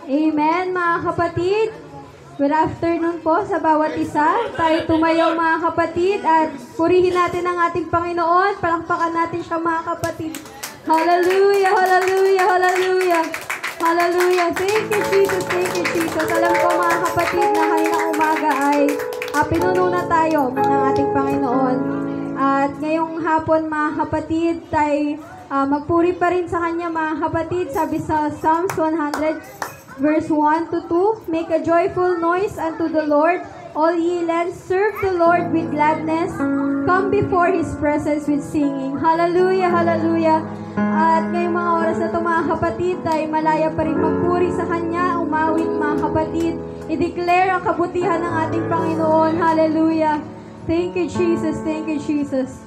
Amen, mga kapatid. Good afternoon po sa bawat isa. Tayo tumayo, mga kapatid, at purihin natin ang ating Panginoon. Palakpakan natin siya, mga kapatid. Hallelujah, hallelujah, hallelujah. Hallelujah. Thank you, Jesus. Thank you, Jesus. Alam ko, mga kapatid, na kaninang umaga ay pinuno na tayo ng ating Panginoon. At ngayong hapon, mga kapatid, tayo magpuri pa rin sa Kanya, mga kapatid. Sabi sa Psalms 100, verse 1 to 2, make a joyful noise unto the Lord, all ye lands, serve the Lord with gladness, come before His presence with singing. Hallelujah, hallelujah. At ngayong mga oras na ito, mga kapatid, tayo malaya pa rin magpuri sa Kanya, umawit, mga kapatid, i-declare ang kabutihan ng ating Panginoon. Hallelujah. Thank you, Jesus. Thank you, Jesus.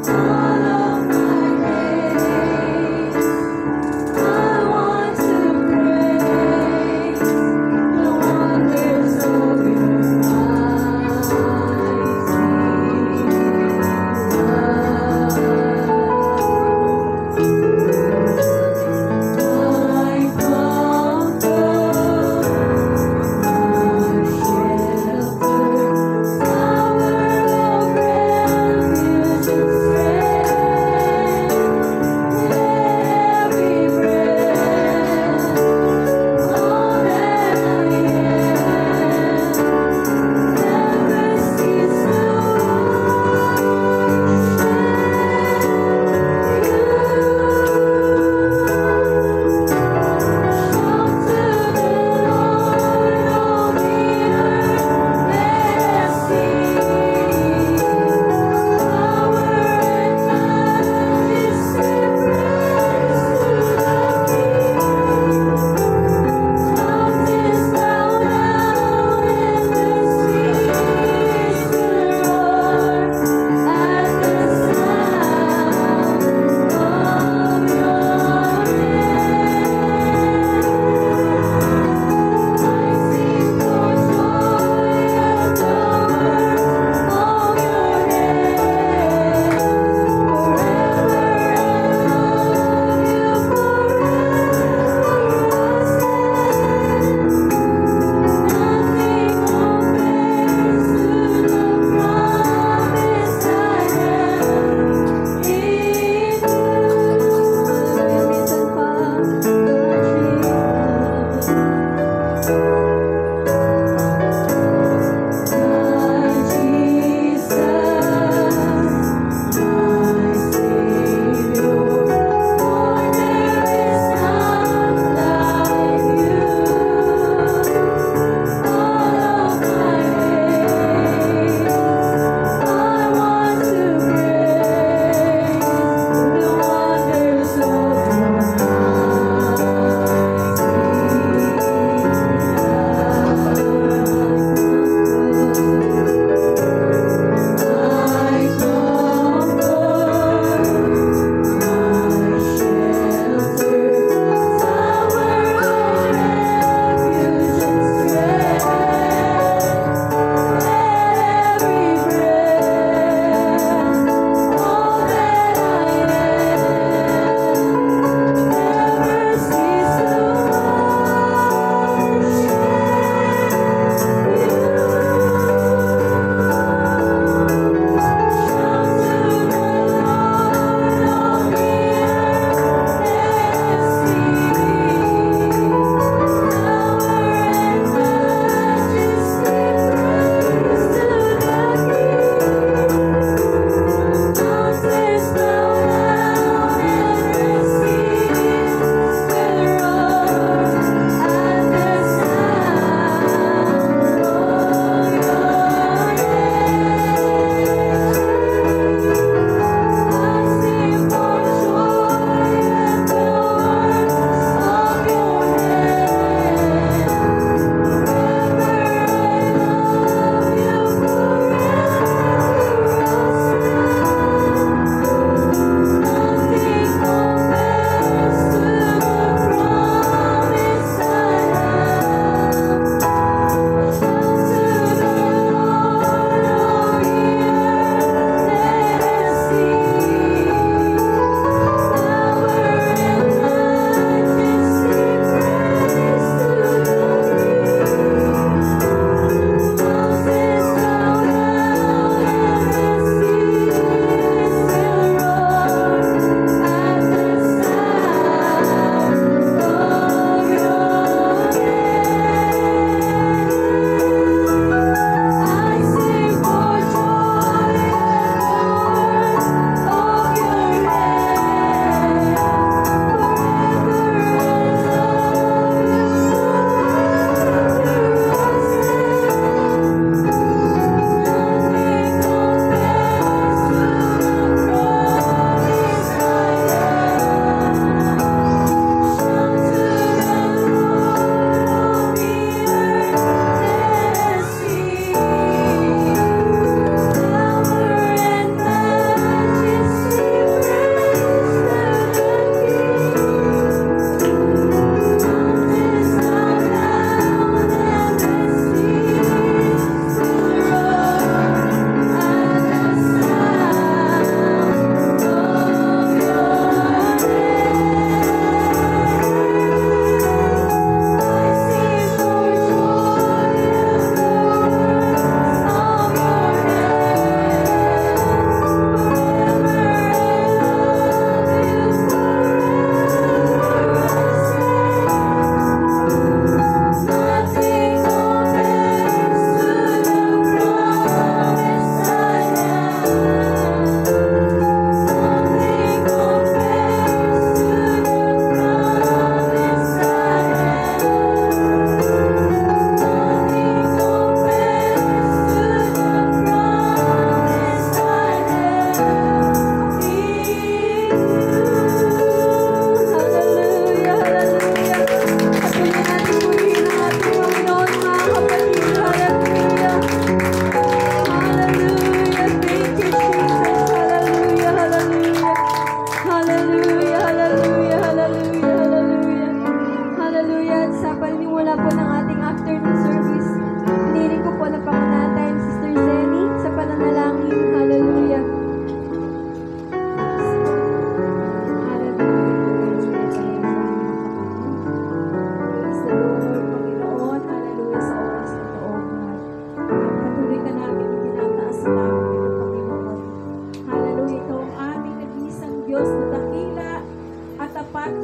All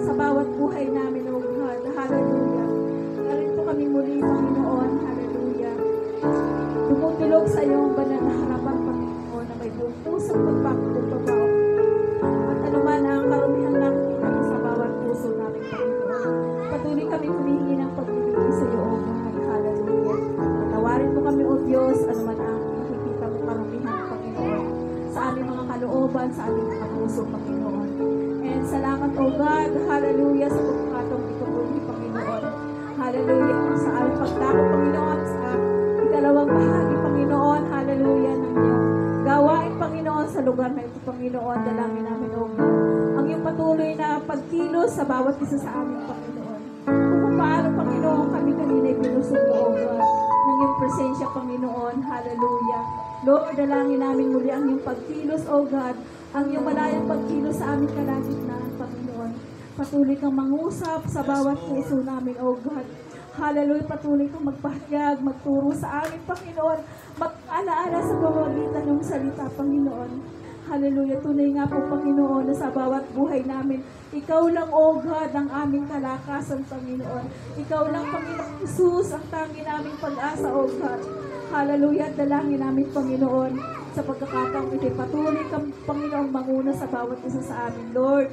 sa bawat buhay namin, O God. Hallelujah. Narito kami muli, Panginoon. Hallelujah. Tumutulog sa iyong banal na harapan, Panginoon, na may buong pusong pagpapagpapaw. At anuman ang karumihan namin sa bawat puso namin, Panginoon. Patuloy kami humihingi ng pagbibigay sa iyo, O God. Hallelujah. Patawarin mo kami, O Diyos, anuman ang nakikita mo karumihan, Panginoon, sa aming mga kalooban, sa aming mga puso, Panginoon. And salamat, O God. Hallelujah, sa pagkakataong ito po ni Panginoon. Hallelujah, sa aming pagdako, Panginoon, sa ikalawang bahagi, Panginoon. Hallelujah, ng iyong gawain, Panginoon, sa lugar na ito, Panginoon. Dalangin namin, O God, ang iyong patuloy na pagkilos sa bawat isa sa amin, Panginoon. Kung paano, Panginoon, kami kanina ay pinusog, O God, ng iyong presensya, Panginoon. Hallelujah. Lord, dalangin namin muli ang iyong pagkilos, O God, ang iyong malayang pagkilos sa aming kalagitnaan, Panginoon. Patuloy kang mangusap sa bawat puso namin, O God. Hallelujah, patuloy kang magpahayag, magturo sa amin, Panginoon. Mag-alaala sa pamamagitan ng salita, Panginoon. Hallelujah, tunay nga po, Panginoon, na sa bawat buhay namin, ikaw lang, O God, ang aming kalakasan, Panginoon. Ikaw lang, Panginoon Jesus, ang tangi naming pag-asa, O God. Hallelujah, dalangin namin, Panginoon, sa pagkakataong ito. Patuloy kang, Panginoon, manguna sa bawat isa sa amin, Lord,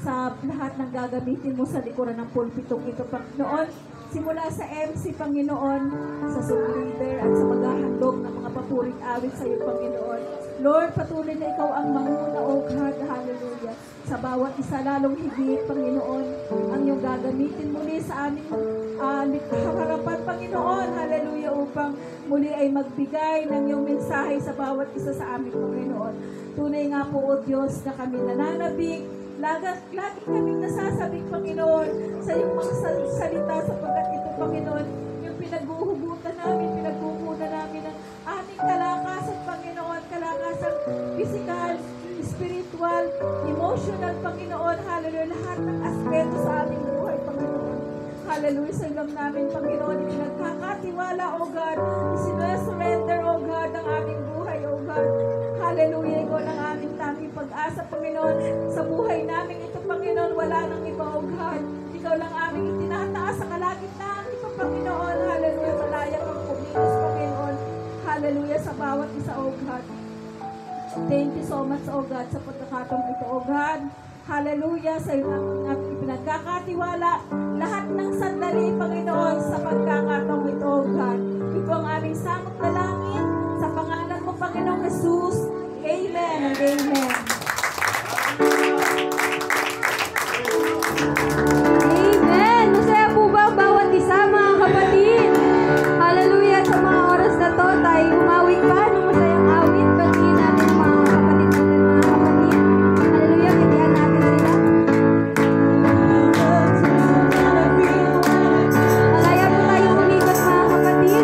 sa lahat ng gagamitin mo sa likuran ng pulpitong ito, Panginoon. Simula sa MC, Panginoon, sa song leader at sa maghahandog ng mga papuring awit sa iyo, Panginoon. Lord, patuloy na ikaw ang manguna, O God, hallelujah. Sa bawat isa lalong higit, Panginoon, ang iyong gagamitin muli sa aming harapan, Panginoon, hallelujah, upang muli ay magbigay ng iyong mensahe sa bawat isa sa aming, Panginoon. Tunay nga po, O Diyos, na kami nananabik, lagi kaming nasasabik, Panginoon, sa iyong mga salita, sapagkat ito, Panginoon, yung pinaghuhugutan namin, pinaghuhugutan namin ng aming kalakasan, Panginoon, kalakasan physical, spiritual, emotional, Panginoon, hallelujah, lahat ng aspeto sa aming buhay, Panginoon. Hallelujah, sa ilang namin, Panginoon, pinagkakatiwala, O God, isinusurrender, O God, ang aming buhay, O God. Hallelujah, ikaw ang aming tanging pag-asa, Panginoon, sa buhay namin ito, Panginoon, wala nang iba, O God. Ikaw lang aming itinataas sa kalagitnaan ito, Panginoon. Hallelujah, malaya kang kumilos, Panginoon. Hallelujah, sa bawat isa, O God. Thank you so much, O God, sa pagkakataong ito, O God. Hallelujah, sa iyo namin ipinagkakatiwala lahat ng sandali, Panginoon, sa pagkakataong ito, O God. Ito ang aming samot na langit, sa pangalan mo, Panginoong Jesus. Amen and amen. Amen! Masaya po ba ang bawat isa, mga kapatid? Hallelujah! Sa mga oras na to, tayo umawit pa ng masayang awit. Batiin natin ang mga kapatid natin, mga kapatid. Hallelujah! Kitian natin sila. Malaya po tayo umikot, mga kapatid.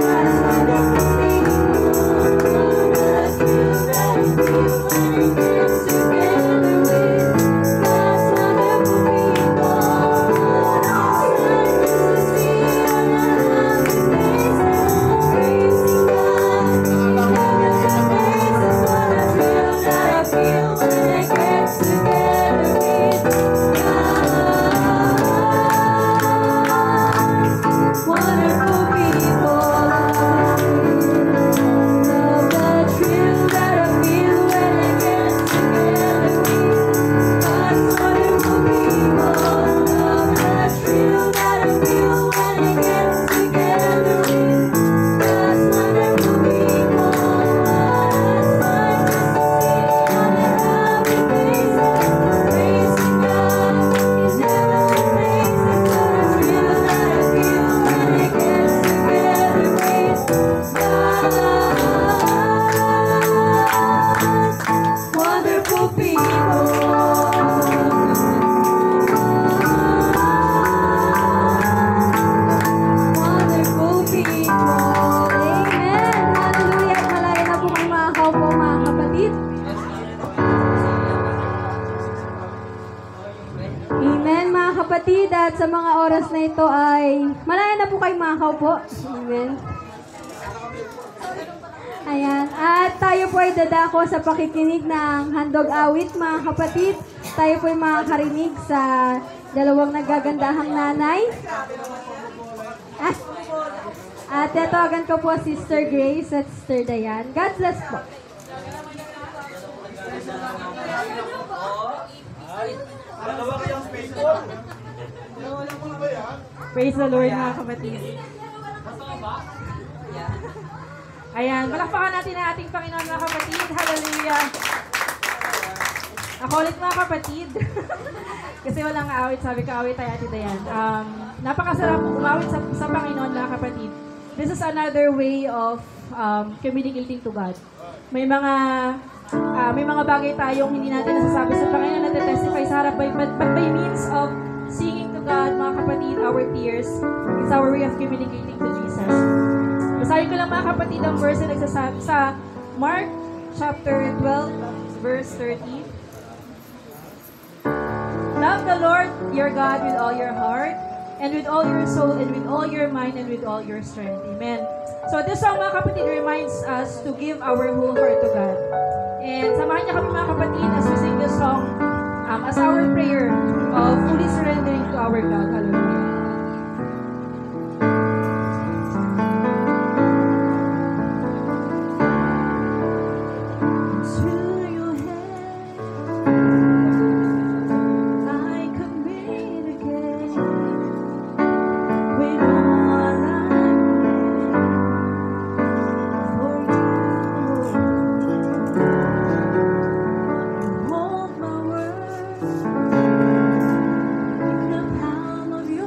Kapatid, at sa mga oras na ito ay malaya na po kayo makakaupo. Amen. Ayan. At tayo po ay dadako sa pakikinig ng handog awit, mga kapatid. tayo po yung makakarinig sa dalawang nagagandahang nanay. At tatawagan ko po Sister Grace at Sister Diane. God bless po. Praise the Lord, mga kapatid. Ayan, palakpakan natin ang ating Panginoon, mga kapatid. Hallelujah. Ako ulit, mga kapatid. Kasi walang awit, sabi ko, awit tayo, Ate Dayan. Napakasarap umawit sa Panginoon, mga kapatid. This is another way of communicating to God. May mga bagay tayong hindi natin nasasabi sa Panginoon, natetestify sa harap, but by means of singing to God, mga kapatid, our tears, it's our way of communicating to Jesus. Basahin ko lang, mga kapatid, ang verse na nagsasabi sa Mark chapter 12, verse 30. Love the Lord your God with all your heart, and with all your soul, and with all your mind, and with all your strength. Amen. So this song, mga kapatid, reminds us to give our whole heart to God. And samahan niyo kami, mga kapatid, as we sing this song as our prayer of fully surrendering to our God. Hallelujah. Hold my words in the palm of your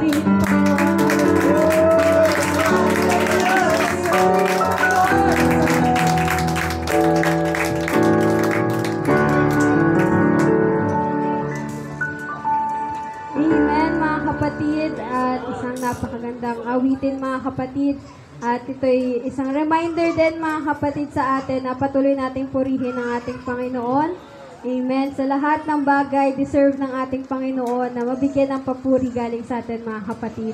purihin ang Panginoon. Amen, mga kapatid. At isang napakagandang awitin, mga kapatid. At ito'y isang reminder din, mga kapatid, sa atin na patuloy nating purihin ang ating Panginoon. Amen. Sa lahat ng bagay, deserve ng ating Panginoon na mabigyan ng papuri galing sa atin, mga kapatid.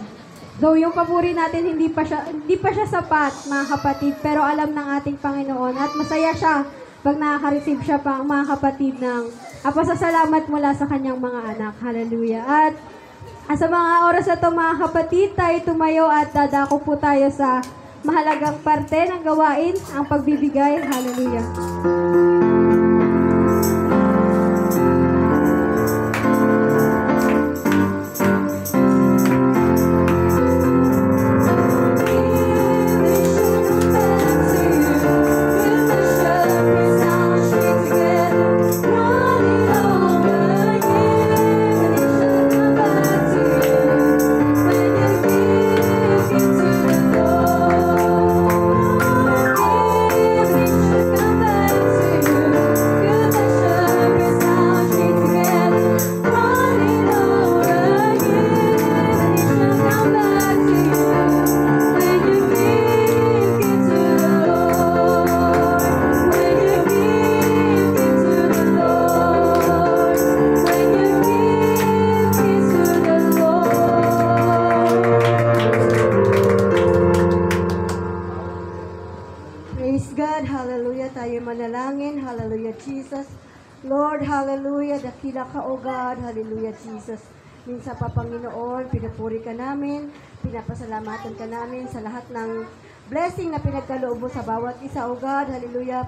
Though yung papuri natin hindi pa siya sapat, mga kapatid, pero alam ng ating Panginoon at masaya siya pag nakaka-receive siya pa, mga kapatid, ng pasasalamat mula sa kanyang mga anak. Hallelujah. At sa mga oras na ito, mga kapatid, tayo tumayo at dadako po tayo sa mahalagang parte ng gawain, ang pagbibigay. Hallelujah. Praise God, hallelujah, tayo manalangin, hallelujah, Jesus. Lord, hallelujah, dakila ka, O God, hallelujah, Jesus. Minsan pa, Panginoon, pinupuri ka namin, pinapasalamatan ka namin sa lahat ng blessing na pinagkaloob mo sa bawat isa, O God, hallelujah.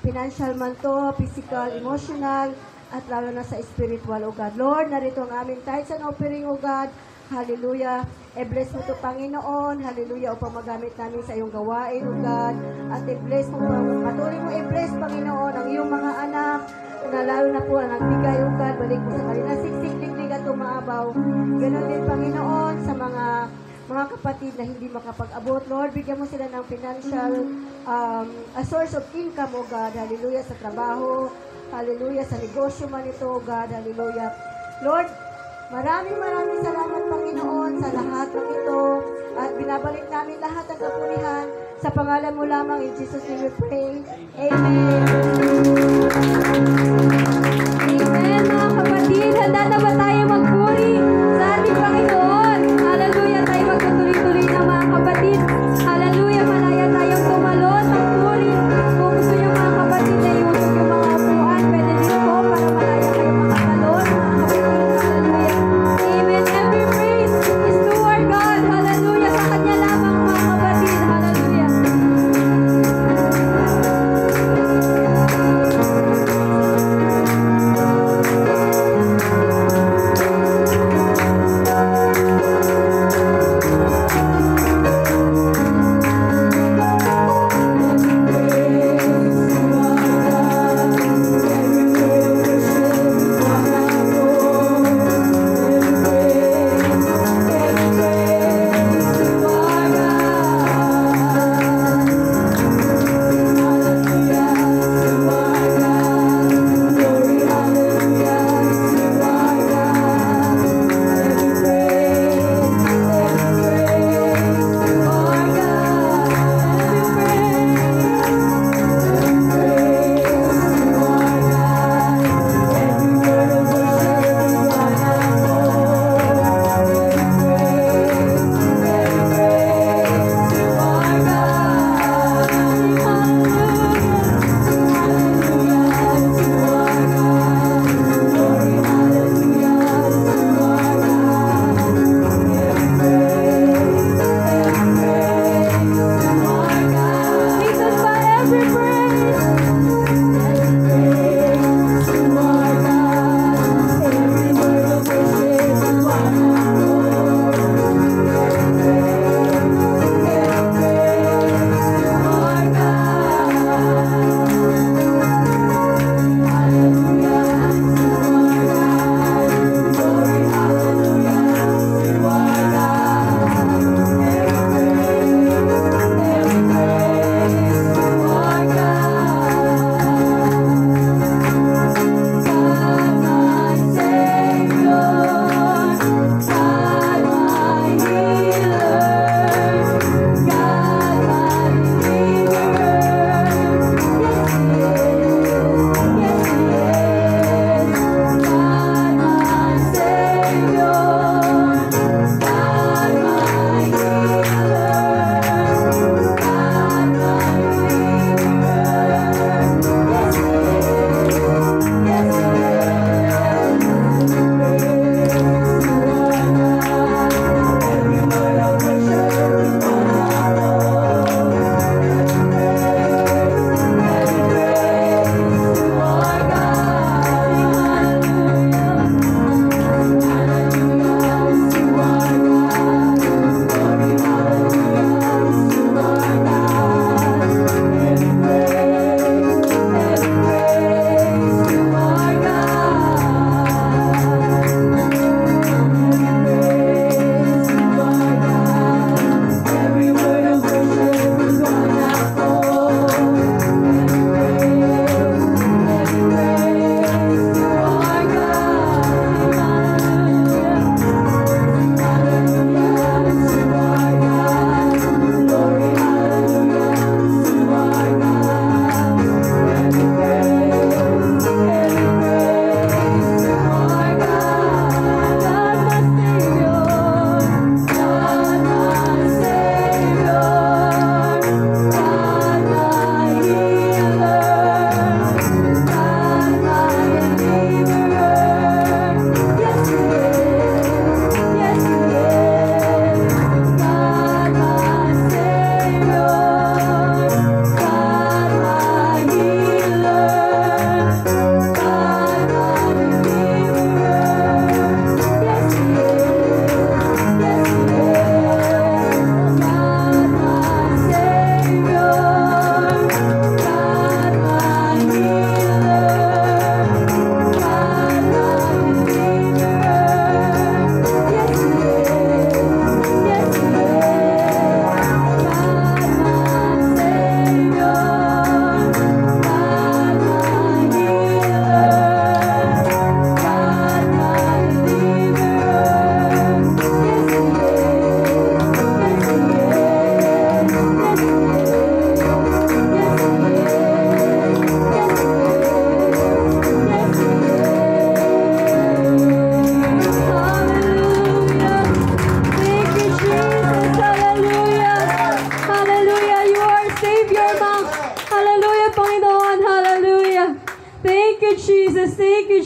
Financial man to, physical, emotional, at lalo na sa spiritual, O God. Lord, narito ang aming tithes and offering, O God, hallelujah. I-bless mo ito, Panginoon. Hallelujah. Upang magamit namin sa iyong gawain, O God. At i-bless mo, patuloy mo i-bless, Panginoon, ang iyong mga anak na lalo na po ang nagbigay, O God. Balik mo sa kanila. Siksik, liglig at umaabaw. Ganon din, Panginoon, sa mga kapatid na hindi makapag-abot. Lord, bigyan mo sila ng financial a source of income, O God. Hallelujah. Sa trabaho. Hallelujah. Sa negosyo man ito, O God. Hallelujah. Lord, maraming salamat, Panginoon, sa lahat ng ito. At binabalik namin lahat ng kapurihan sa pangalan mo lamang. In Jesus' name we pray. Amen. Amen, mga kapatid. Handa na ba tayo magpuri sa ating Panginoon? Hallelujah. Tayo magtutuloy-tuloy na, mga kapatid. Hallelujah. Malaya tayong tumalon ng puri. Kung gusto nyo, mga kapatid, na iusog yung mga upuan, pwede din po para malaya kayo makatalon, mga kapatid. Hallelujah. Amen. Every praise is to our God. Hallelujah. Sa Kanya lamang, mga kapatid. Hallelujah.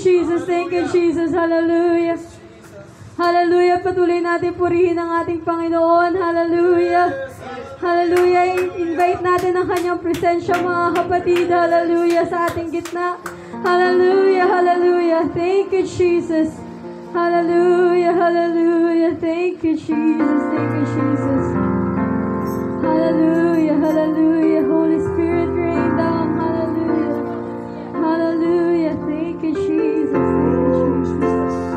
Jesus. Thank you, Jesus. Hallelujah. Hallelujah. Patuloy natin purihin ang ating Panginoon. Hallelujah. Hallelujah. Invite natin ang kanyang presensya, mga kapatid. Hallelujah. Sa ating gitna. Hallelujah. Hallelujah. Thank you, Jesus. Hallelujah. Hallelujah. Thank you, Jesus. Thank you, Jesus. Hallelujah. Hallelujah. Holy Spirit, rain down. Hallelujah. Hallelujah. Thank you, Jesus. Thank you, Jesus.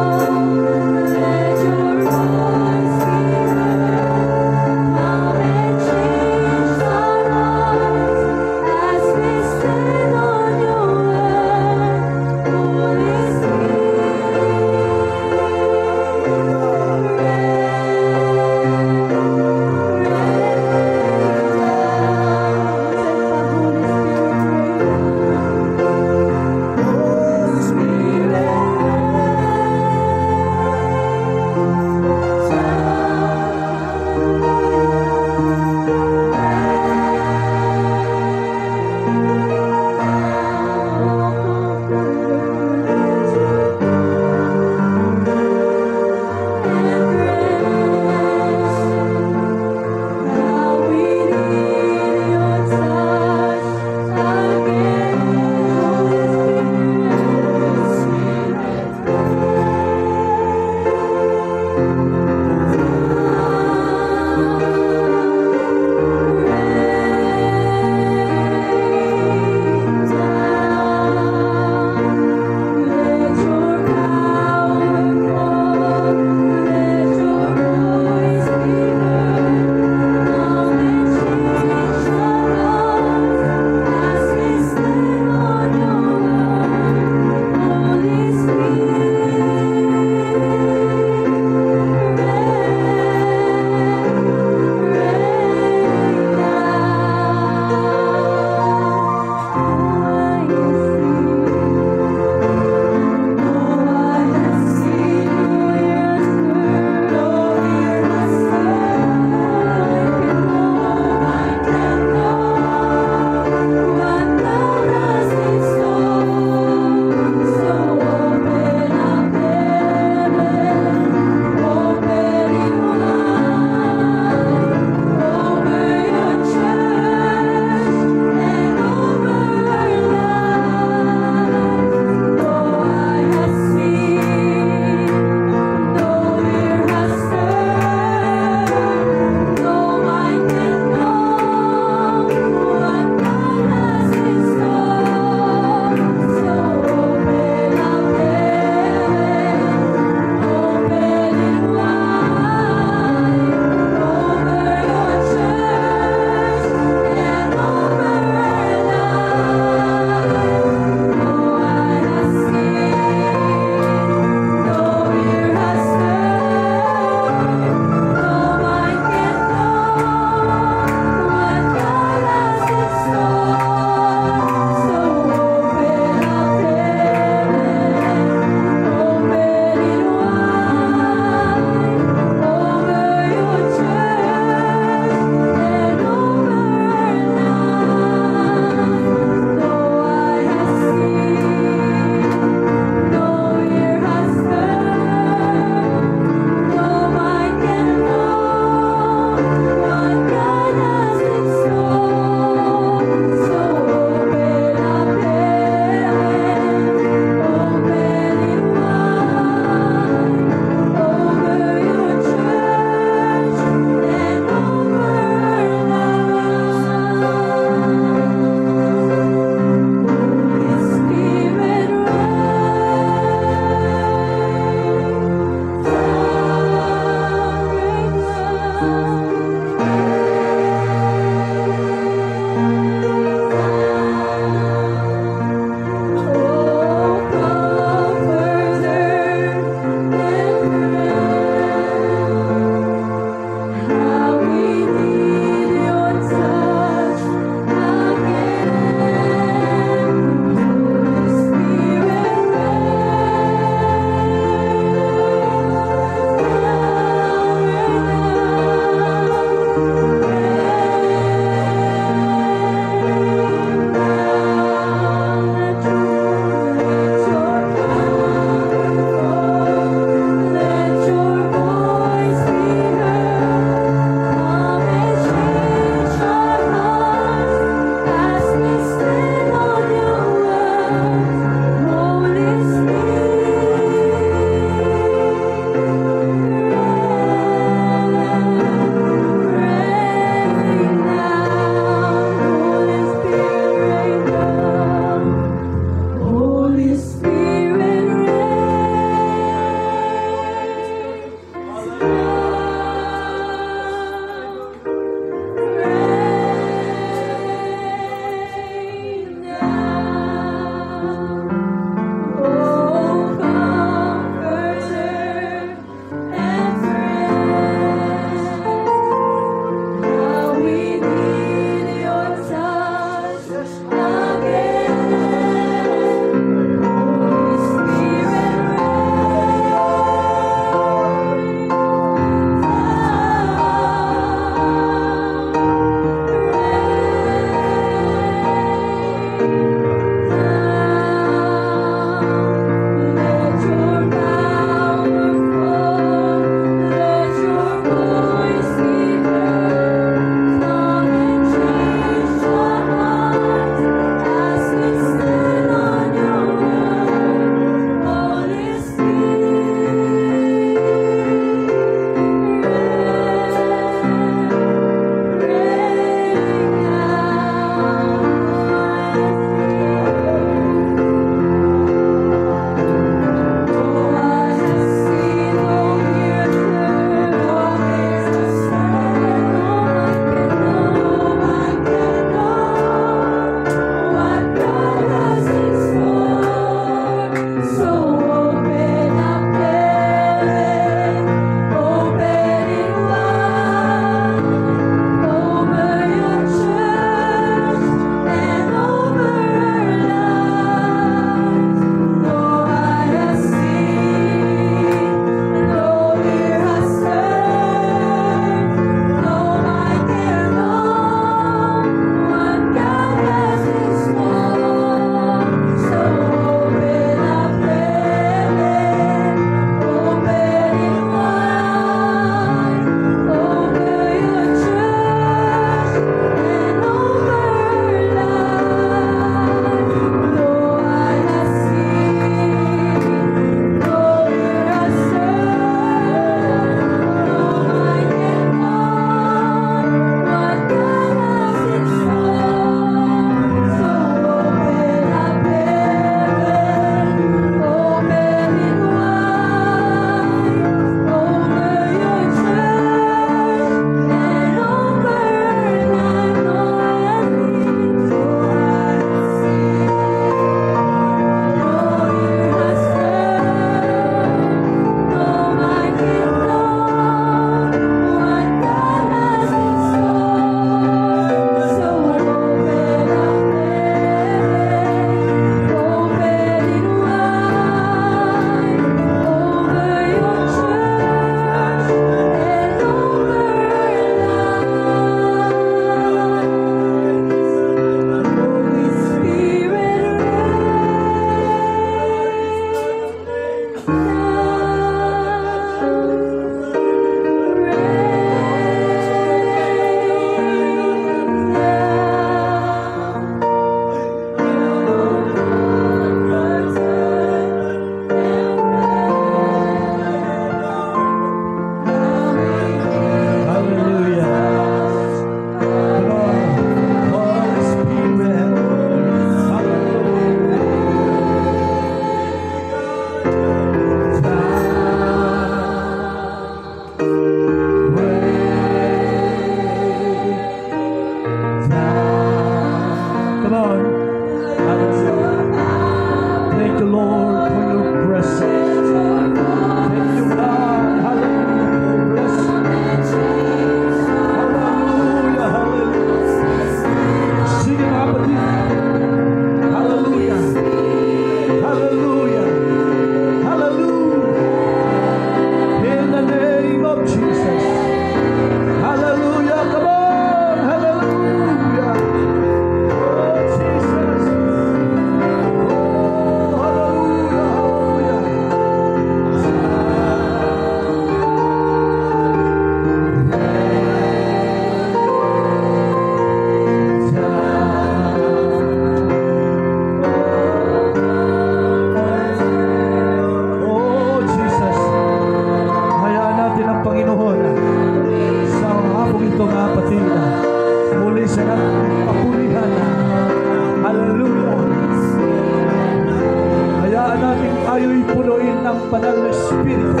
banal na Espiritu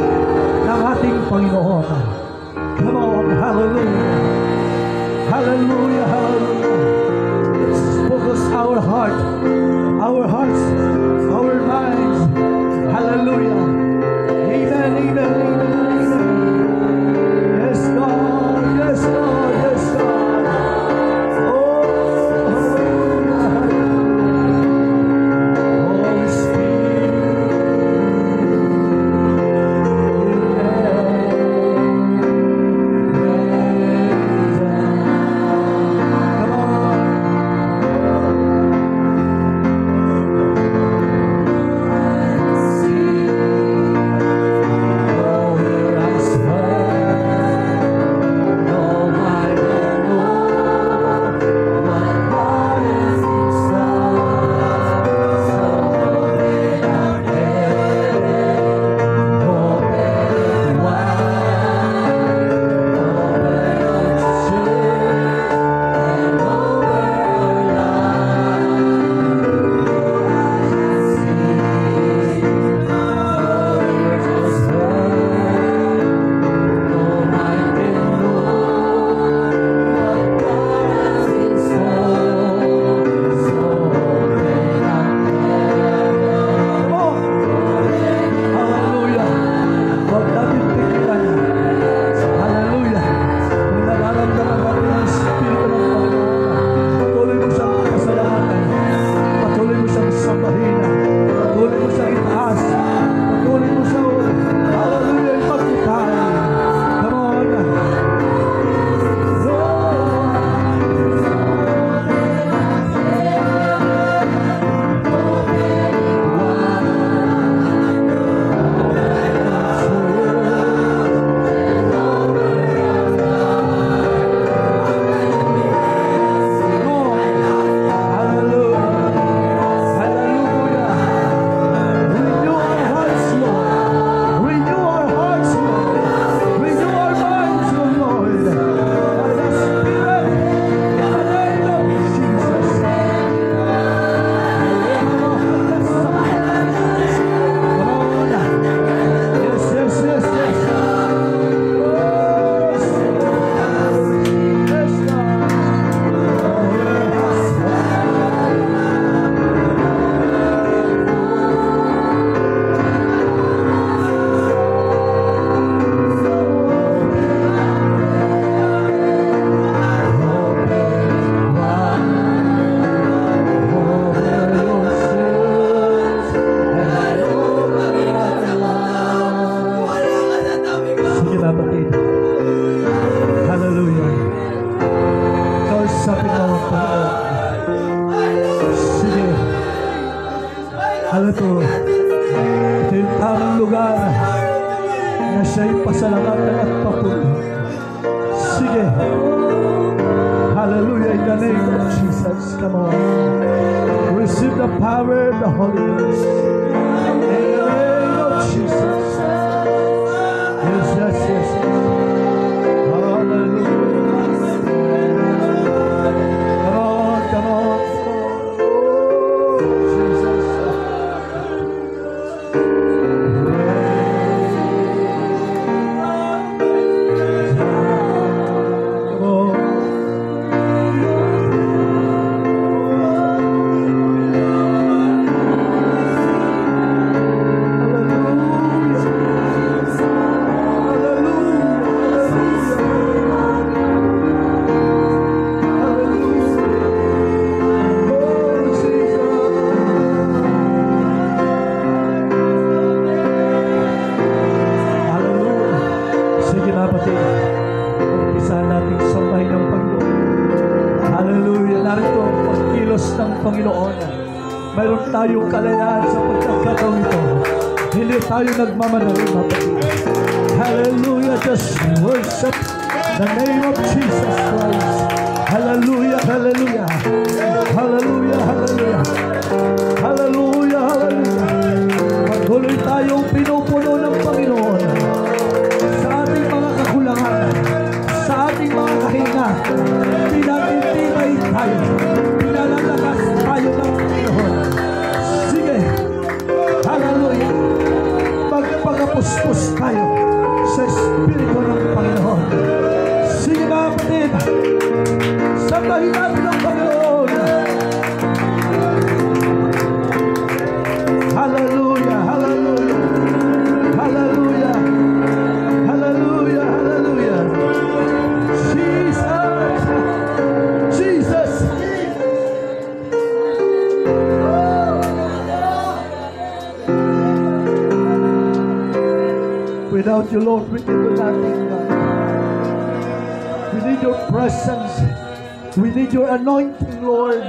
ng ating Panginoon. Come on, hallelujah. Hallelujah, hallelujah. Let's focus our hearts, our minds. Hallelujah. Amen, amen, amen, amen. Yes, God, yes, God, yes, God. Oh, hallelujah. Holy Spirit. Come on. Ito yung tamang lugar na siya'y pasalamatan at papuri. Sige. Hallelujah, in the name of Jesus. Come on. Receive the power of the Holy Ghost. In the name of Jesus. Yes, yes, yes. Hallelujah. Come on, come on. Panginoon, mayroon tayong kalayaan sa pagkakataon ito. Hindi tayo nagmamadali, mapatid. Hallelujah, just worship the name of Jesus Christ. Hallelujah, hallelujah. Hallelujah, hallelujah. Hallelujah, hallelujah. Patuloy tayong pinupuno ng Panginoon sa ating mga kakulangan, sa ating mga kahinga. Pinag-intibay tayo. Pinalalakas tayo ng Panginoon. Sige. Hallelujah. mapuspos tayo sa Espiritu ng Panginoon. Sige mga kapatid, sambahin natin ang Panginoon. Hallelujah, hallelujah, hallelujah, hallelujah, hallelujah. Jesus, Jesus. Without you, Lord, we can do nothing, God. We need your presence. We need your anointing, Lord.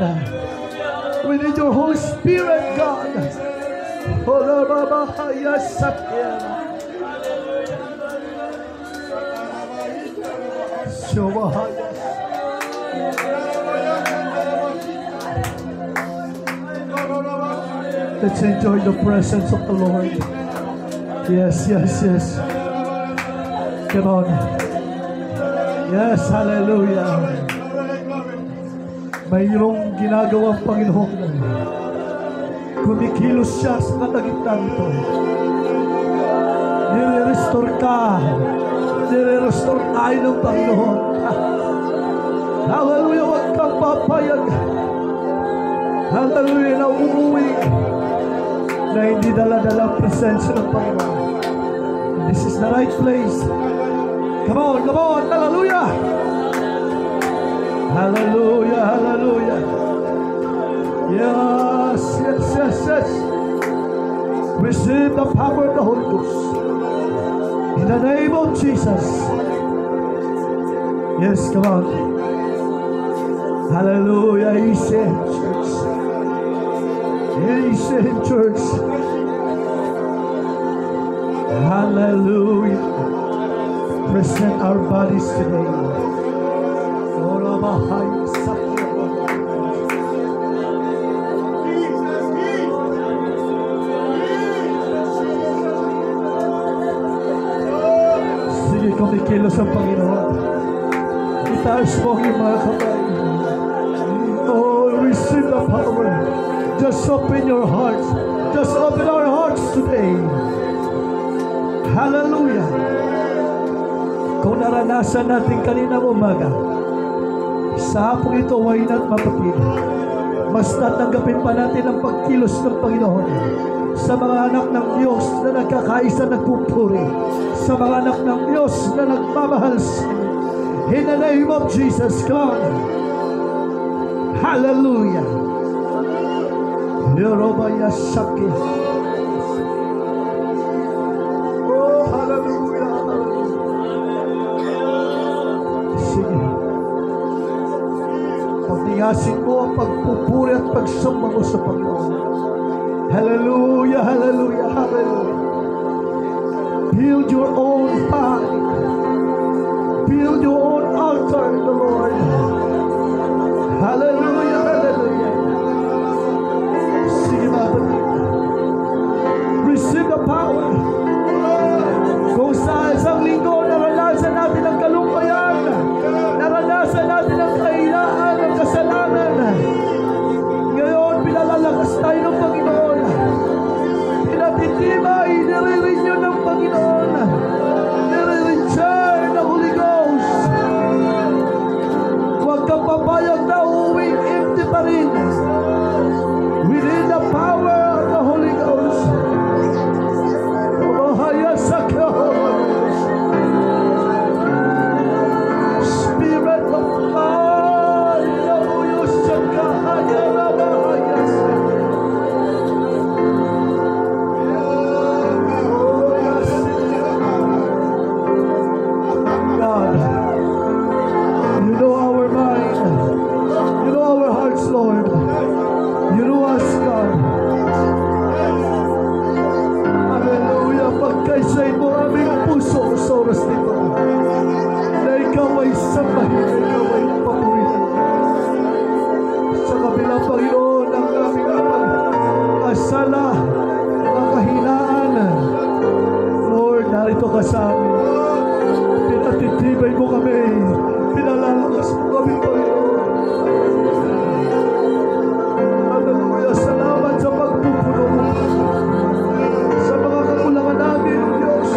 We need your Holy Spirit, God. Let's enjoy the presence of the Lord. Yes, yes, yes. Come on. Yes, hallelujah. Mayroong ginagawang Panginoon. Kumikilos siya sa katagitnaan ito. Nire-restore ka. Nire-restore tayo ng Panginoon. Hallelujah, huwag kang papayag. Hallelujah, na umuwi na hindi dala-dala ang presensya ng Panginoon. This is the right place. Come on, come on, hallelujah. Hallelujah, hallelujah. Yes, yes, yes, yes. Receive the power of the Holy Ghost. In the name of Jesus. Yes, come on. Hallelujah, He's in church. He's in church. Hallelujah. Present our bodies today. Sige, kumikilos ang Panginoon. Itaas mo ang iyong mga kamay. Oh, receive the power. Just open your hearts. Just open our hearts today. Hallelujah. Kung naranasan natin kanina umaga, sa hapong ito, why not mapatid? Mas tatanggapin pa natin ang pagkilos ng Panginoon sa mga anak ng Diyos na nagkakaisa, nagpupuri, sa mga anak ng Diyos na nagmamahal. In the name of Jesus, God. Hallelujah. Yorobaya Shaki. Oh, hallelujah. Sige. Pagningasin mo ang pagpupuri at pagsamba mo sa Panginoon. Hallelujah, hallelujah, hallelujah. Build your own fire. Build your own altar in the Lord. Hallelujah, hallelujah. Sige mga kapatid. Receive the power. Kung sa isang linggo, naranasan natin ang kalumpayan. Naranasan natin ang kahinaan, ang kasalanan. Ngayon, pinalalakas tayo ng Panginoon. Pinatitibay, nire-renew ng Panginoon. Nire-recharge ng Holy Ghost. Huwag kang papayag na uwing empty pa rin. We need the power of the Holy Ghost. Spirit of God. God, you know our mind. You know our hearts, Lord. You know us, God. Hallelujah. Pagkaisay mo aming puso sa oras nito. Na ikaw ay sambahin, ikaw ay papurihan. Sa kabila, Panginoon, ng aming asala, ang kahinaan. Lord, narito ka sa amin. Pinatitibay mo kami. Pinalalakas mo kami, Panginoon. Hallelujah. Salamat sa pagpupuno mo. Sa mga kakulangan namin, Diyos.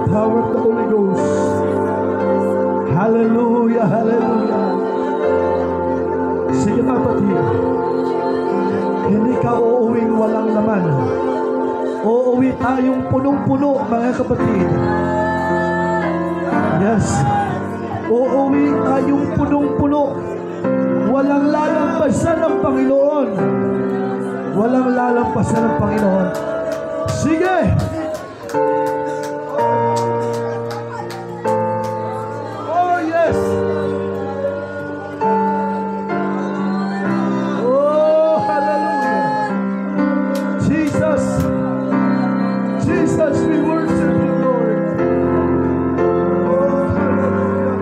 power of the Holy Ghost. Hallelujah, hallelujah. Sige kapatid, hindi ka uuwing walang laman. Uuwi tayong punong-puno, mga kapatid. Yes. Uuwi tayong punong-puno. Walang lalampasan ng Panginoon. Walang lalampasan ng Panginoon. Sige! Oh, yes! Oh, hallelujah! Jesus! Jesus, we worship you, Lord. Oh, hallelujah!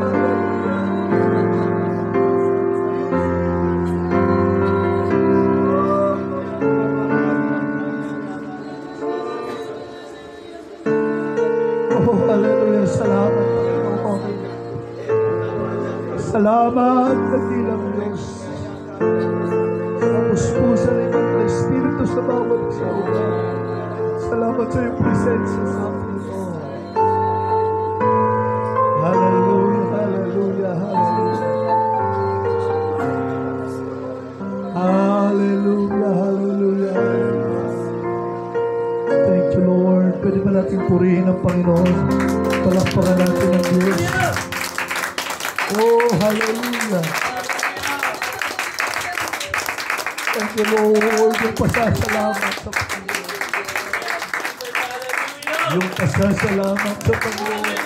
Oh, hallelujah. Salamat, Panginoon. Salamat, dakilang Diyos. Sa puspusan ng mga Espiritu sa bawat isa. Salamat sa iyong presensya sa atin, Lord. Hallelujah, hallelujah, hallelujah. Hallelujah, hallelujah, hallelujah. Thank you, Lord. Pwede ba natin purihin ang Panginoon? Palakpakan natin ang Diyos. Oh, hallelujah. Thank you, Lord. Yung pasasalamat sa Panginoon. Yung pasasalamat sa Panginoon.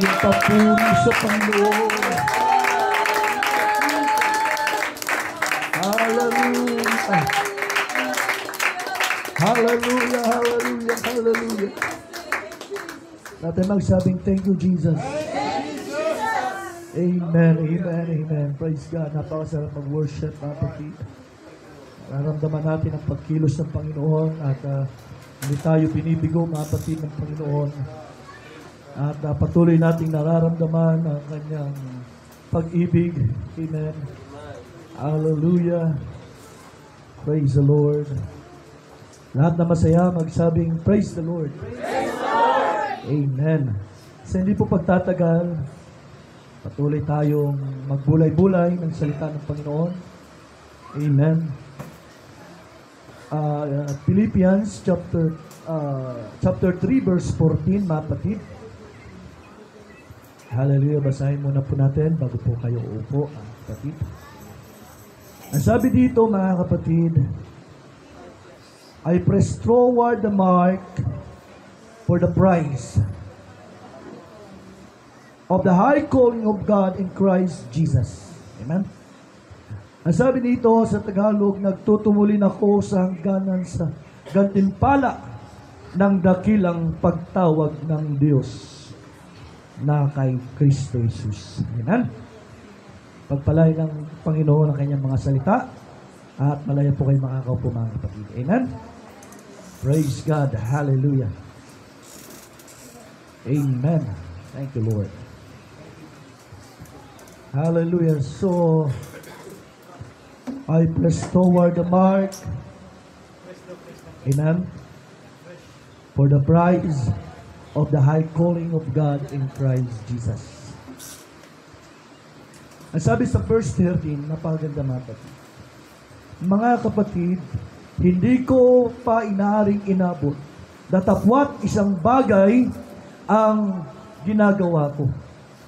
Yung papuri sa Panginoon. Hallelujah. Hallelujah, hallelujah, hallelujah. Natin magsabing, thank you, Jesus. Amen, amen, amen. Praise God. Napakasarap mag-worship, mga kapatid. Nararamdaman natin ang pagkilos ng Panginoon at hindi tayo pinibigo, mga kapatid ng Panginoon. At patuloy nating nararamdaman ang kanyang pag-ibig. Amen. Hallelujah. Praise the Lord. Lahat na masaya, magsabing, praise the Lord. Praise the Lord. Amen. Sa hindi po pagtatagal, patuloy tayong magbulay-bulay ng salita ng Panginoon. Amen. Philippians chapter 3 verse 14, mga kapatid. Hallelujah. Basahin muna po natin bago po kayo uupo, mga kapatid. Ang sabi dito, mga kapatid, I press toward the mark for the prize of the high calling of God in Christ Jesus. Amen? Ang sabi dito sa Tagalog, nagtutumulin ako sa hangganan sa gantimpala ng dakilang pagtawag ng Diyos na kay Kristo Jesus. Amen? Pagpalay ng Panginoon ang kanyang mga salita at malaya po kayo makakaupo, mga kapatid. Amen? Praise God. Hallelujah. Amen. Thank you, Lord. Hallelujah. So, I press toward the mark. Amen. For the prize of the high calling of God in Christ Jesus. Ang sabi sa verse 13, napakaganda, mga kapatid. Mga kapatid, hindi ko pa inaaring inabot datapwat isang bagay ang ginagawa ko,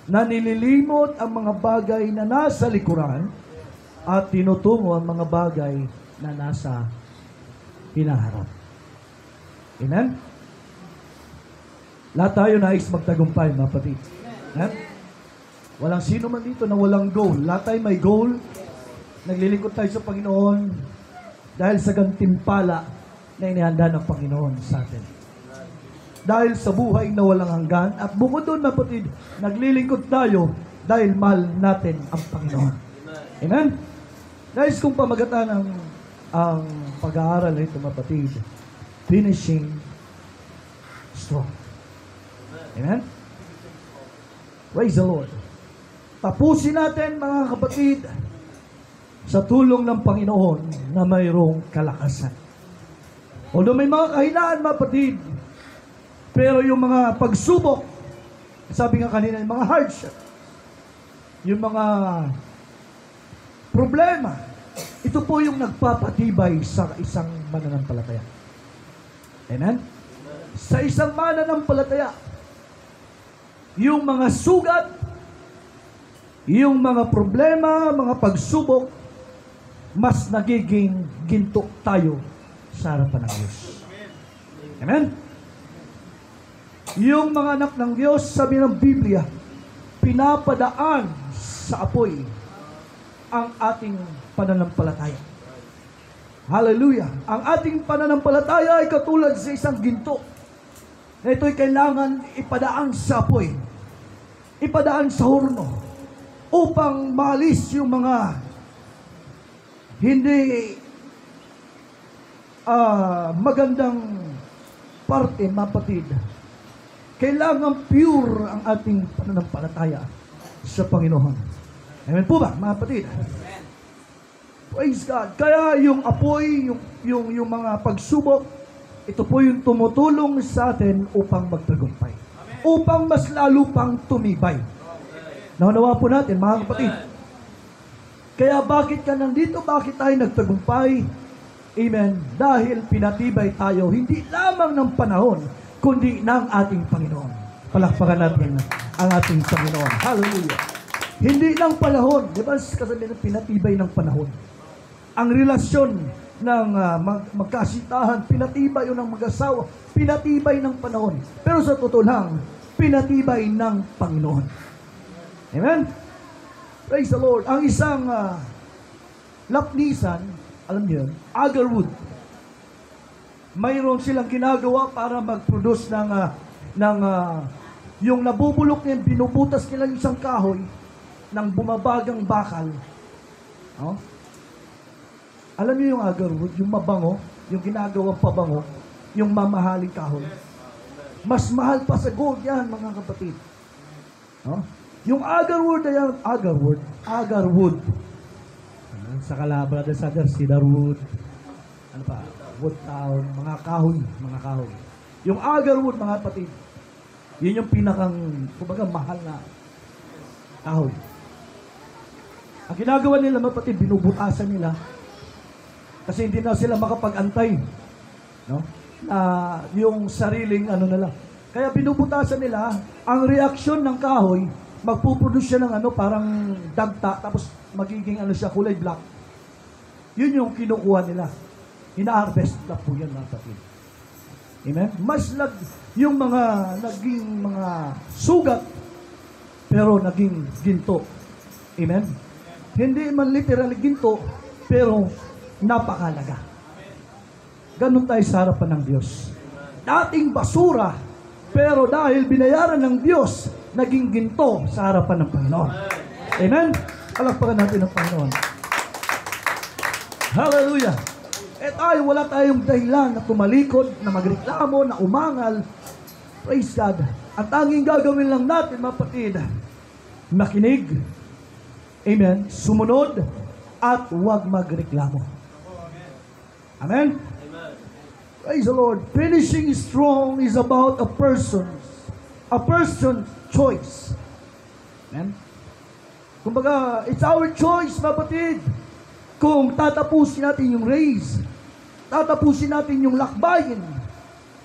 na nililimot ang mga bagay na nasa likuran at tinutungo ang mga bagay na nasa hinaharap. Amen? Lahat tayo nais magtagumpay, mga kapatid. Amen? Walang sino man dito na walang goal. Lahat tayo may goal. Naglilingkod tayo sa Panginoon dahil sa gantimpala na inihanda ng Panginoon sa atin. Dahil sa buhay na walang hanggan, at bukod doon, kapatid, naglilingkod tayo dahil mahal natin ang Panginoon. Amen? Guys, kung pamagatan ang pag-aaral nito, kapatid, finishing strong. Amen? Praise the Lord. Tapusin natin, mga kapatid, sa tulong ng Panginoon na mayroong kalakasan. Although may mga kahinaan, mga kapatid, Pero yung mga pagsubok, sabi nga kanina, yung mga hardship, yung mga problema, ito po yung nagpapatibay sa isang mananampalataya. Amen? Sa isang mananampalataya, yung mga sugat, yung mga problema, mga pagsubok, mas nagiging ginto tayo sa harapan ng Diyos. Amen? Yung mga anak ng Diyos, sabi ng Biblia, pinapadaan sa apoy ang ating pananampalataya. Hallelujah! Ang ating pananampalataya ay katulad sa isang ginto na ito'y kailangan ipadaan sa apoy, ipadaan sa horno, upang maalis yung mga hindi magandang parte, mapatid. Kailangan pure ang ating pananampalataya sa Panginoon. Amen po ba, mga kapatid? Praise God. Kaya yung apoy, yung mga pagsubok, ito po yung tumutulong sa atin upang magtagumpay. Upang mas lalo pang tumibay. Naunawa po natin, mga kapatid. Kaya bakit ka nandito? Bakit tayo nagtagumpay? Amen. Dahil pinatibay tayo, hindi lamang ng panahon, kundi ng ating Panginoon. Palakpakan natin ang ating Panginoon. Hallelujah. Hindi ng panahon. Di ba kasabihin ng pinatibay ng panahon? Ang relasyon ng magkasitahan, pinatibay yun ng mag-asawa, pinatibay ng panahon. Pero sa totoo lang, pinatibay ng Panginoon. Amen? Praise the Lord. Ang isang lapnisan, alam niyo yun, agarwood. Mayroon silang ginagawa para mag-produce ng yung nabubulok niya, binubutas nila yung isang kahoy ng bumabagang bakal. Oh? Alam niyo yung agarwood, yung mabango, yung ginagawang pabango, yung mamahaling kahoy. Mas mahal pa sa gold yan, mga kapatid. Oh? Yung agarwood na yan, agarwood. Sa kalaban natin sa cedarwood, ano pa, wood town, mga kahoy. Yung agarwood, mga kapatid, yun yung pinakang, kumbaga, mahal na kahoy. Ang ginagawa nila, mga kapatid, binubutasan nila kasi hindi na sila makapag-antay, no? Yung sariling ano nila. Kaya binubutasan nila, ang reaksyon ng kahoy, magpuproduce siya ng parang dagta, tapos magiging siya, kulay black. Yun yung kinukuha nila. Ina-harvest na po yan, mga kapatid. Amen? Yung mga naging mga sugat, pero naging ginto. Amen? Hindi man literal ginto, pero napakalaga. Ganun tayo sa harapan ng Diyos. Dating basura, pero dahil binayaran ng Diyos, naging ginto sa harapan ng Panginoon. Amen? Palakpakan natin ang Panginoon. Hallelujah! At wala tayong dahilan na tumalikod, na magreklamo, na umangal. Praise God. Ang tanging gagawin lang natin, mga kapatid, makinig, amen, sumunod, at huwag magreklamo. Amen? Praise the Lord. Finishing strong is about a person's choice. Amen? Kumbaga, it's our choice, mga kapatid. Kung tatapusin natin yung race, tatapusin natin yung lakbayin,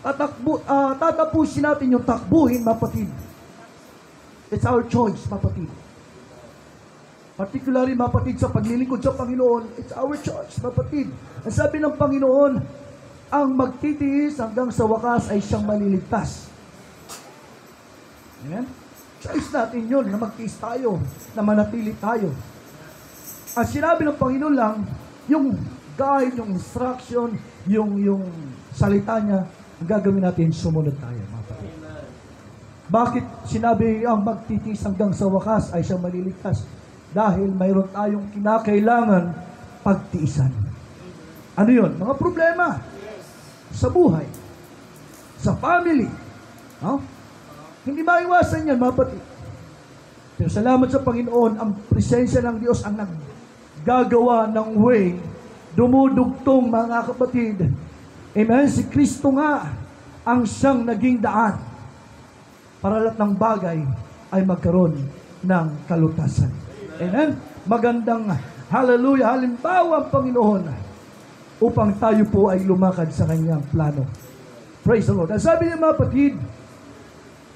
tatapusin natin yung takbuhin, mga kapatid. It's our choice, mga kapatid. Particularly, mga kapatid, sa paglilingkod sa Panginoon, it's our choice, mga kapatid. Ang sabi ng Panginoon, ang magtitiis hanggang sa wakas ay siyang maliligtas. Amen? Choice natin yun, na magtiis tayo, na manatili tayo. Ang sinabi ng Panginoon lang, yung guide, yung instruction, yung salita niya, ang gagawin natin, sumunod tayo, mga kapatid. Bakit sinabi ang magtitiis hanggang sa wakas ay siyang maliligtas? Dahil mayroon tayong kinakailangan pagtiisan. Ano yun? Mga problema sa buhay, sa family. Hindi maiwasan yan, mga kapatid. Pero salamat sa Panginoon, ang presensya ng Diyos ang naggagawa ng way, dumudugtong, mga kapatid. Amen? Si Kristo nga ang siyang naging daan para lahat ng bagay ay magkaroon ng kalutasan. Amen? Magandang hallelujah, halimbawa ang Panginoon upang tayo po ay lumakad sa kanyang plano. Praise the Lord. Ang sabi niya mga kapatid,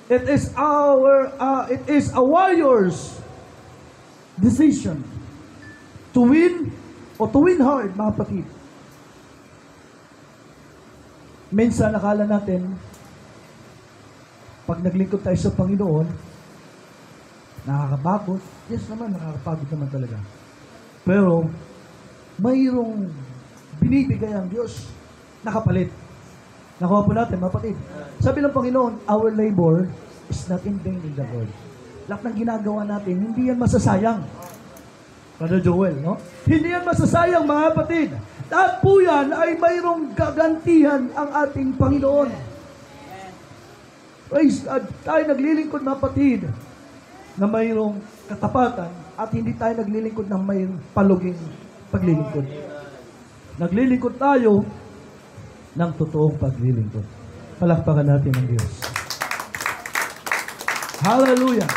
it is a warrior's decision to win o to win hard, mga kapatid. Minsan nakala natin, pag naglingkod tayo sa Panginoon, nakakabakot. Yes naman, nakakapagod naman talaga. Pero, mayroong binibigay ang Diyos na kapalit. Nakuha po natin, mga kapatid. Sabi ng Panginoon, our labor is not in vain in the Lord. Lahat ng ginagawa natin, hindi yan masasayang. Brother Joel, no? Hindi yan masasayang, mga kapatid. Lahat po yan ay mayroong gagantihan ang ating Panginoon. Praise God. Tayo naglilingkod, mga kapatid, na mayroong katapatan at hindi tayo naglilingkod ng mayroong paluging paglilingkod. Naglilingkod tayo ng totoong paglilingkod. Palakpakan natin ang Diyos. Hallelujah!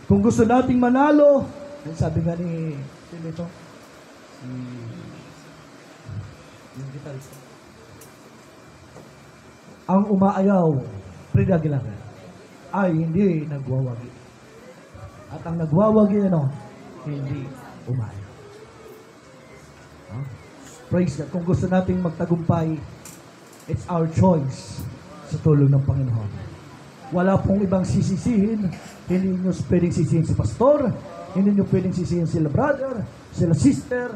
Kung gusto nating manalo, sabi nga ni sino ito? Yung gitarista. Ang umaayaw, Fred Aguilar, ay hindi nagwawagi. At ang nagwawagi, hindi umaayaw. Huh? Praise God. Kung gusto nating magtagumpay, it's our choice sa tulong ng Panginoon. Wala pong ibang sisisihin. Hindi nyo pwedeng sisihin si pastor, hindi nyo pwedeng sisihin sila brother, sila sister,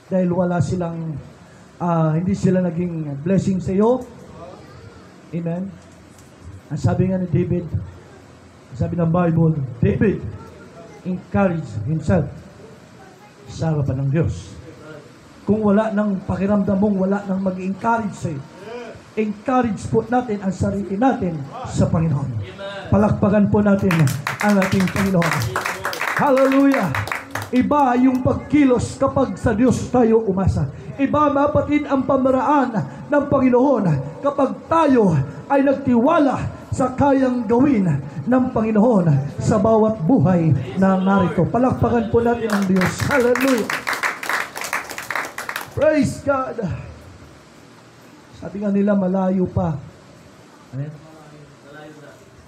dahil wala silang, hindi sila naging blessing sa iyo. Amen? Ang sabi nga ni David, ang sabi ng Bible, David encouraged himself sa harapan ng Diyos. Kung wala ng pakiramdam mong wala nang mag-encourage sa'yo, encourage po natin ang sarili natin sa Panginoon. Palakpakan po natin ang ating Panginoon. Hallelujah! Iba yung pagkilos kapag sa Diyos tayo umasa. Iba, mapatid ang pamaraan ng Panginoon kapag tayo ay nagtiwala sa kayang gawin ng Panginoon sa bawat buhay na narito. Palakpakan po natin ang Diyos. Hallelujah! Praise God! Sabi nga nila, malayo pa. Ano yan?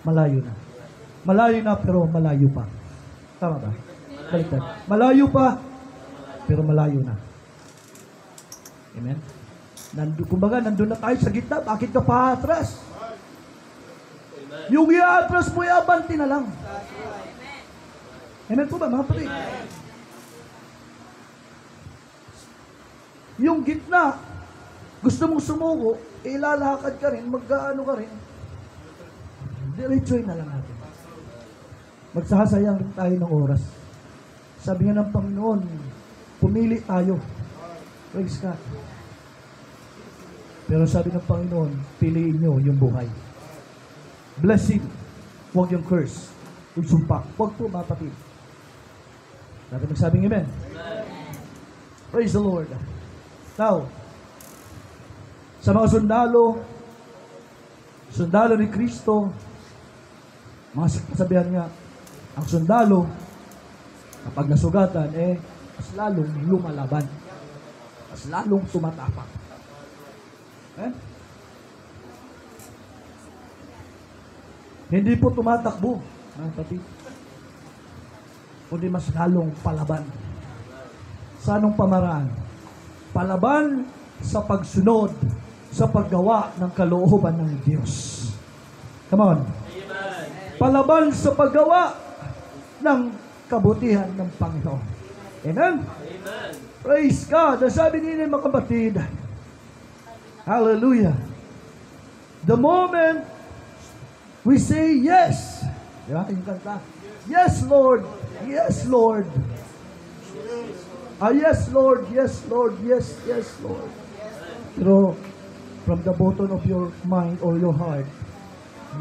Malayo na. Malayo na, pero malayo pa. Tama ba? Baliktad. Malayo pa, pero malayo na. Amen? Kumbaga, nandun na tayo sa gitna. Bakit ka pa atras? Yung i-atras mo, i-abanti na lang. Amen po ba, mga pari? Yung gitna, gusto mong sumuko, ilalakad ka rin, mag-ano ka rin, diretsoy na lang natin. Magsasayang rin tayo ng oras. Sabi nga ng Panginoon, pumili tayo. Praise God. Pero sabi ng Panginoon, piliin nyo yung buhay. Blessing, huwag yung curse. Yung sumpa, huwag po mapatid. Natin magsabing amen. Praise the Lord. Now, sa mga sundalo ni Kristo, mga sabihan nga, ang sundalo, kapag nasugatan, mas lalong lumalaban. Mas lalong tumatapak. Hindi po tumatakbo, mga kapatid, kundi mas lalong palaban. Sa anong pamaraan? Palaban sa pagsunod, sa paggawa ng kalooban ng Diyos. Come on. Palaban sa paggawa ng kabutihan ng Panginoon. Amen? Amen. Praise God. Ang sabi nila mga kapatid, hallelujah. The moment we say yes, diba? Yung kanta, yes Lord, yes Lord. Yes Lord, yes Lord, yes, yes Lord. Pero from the bottom of your mind or your heart,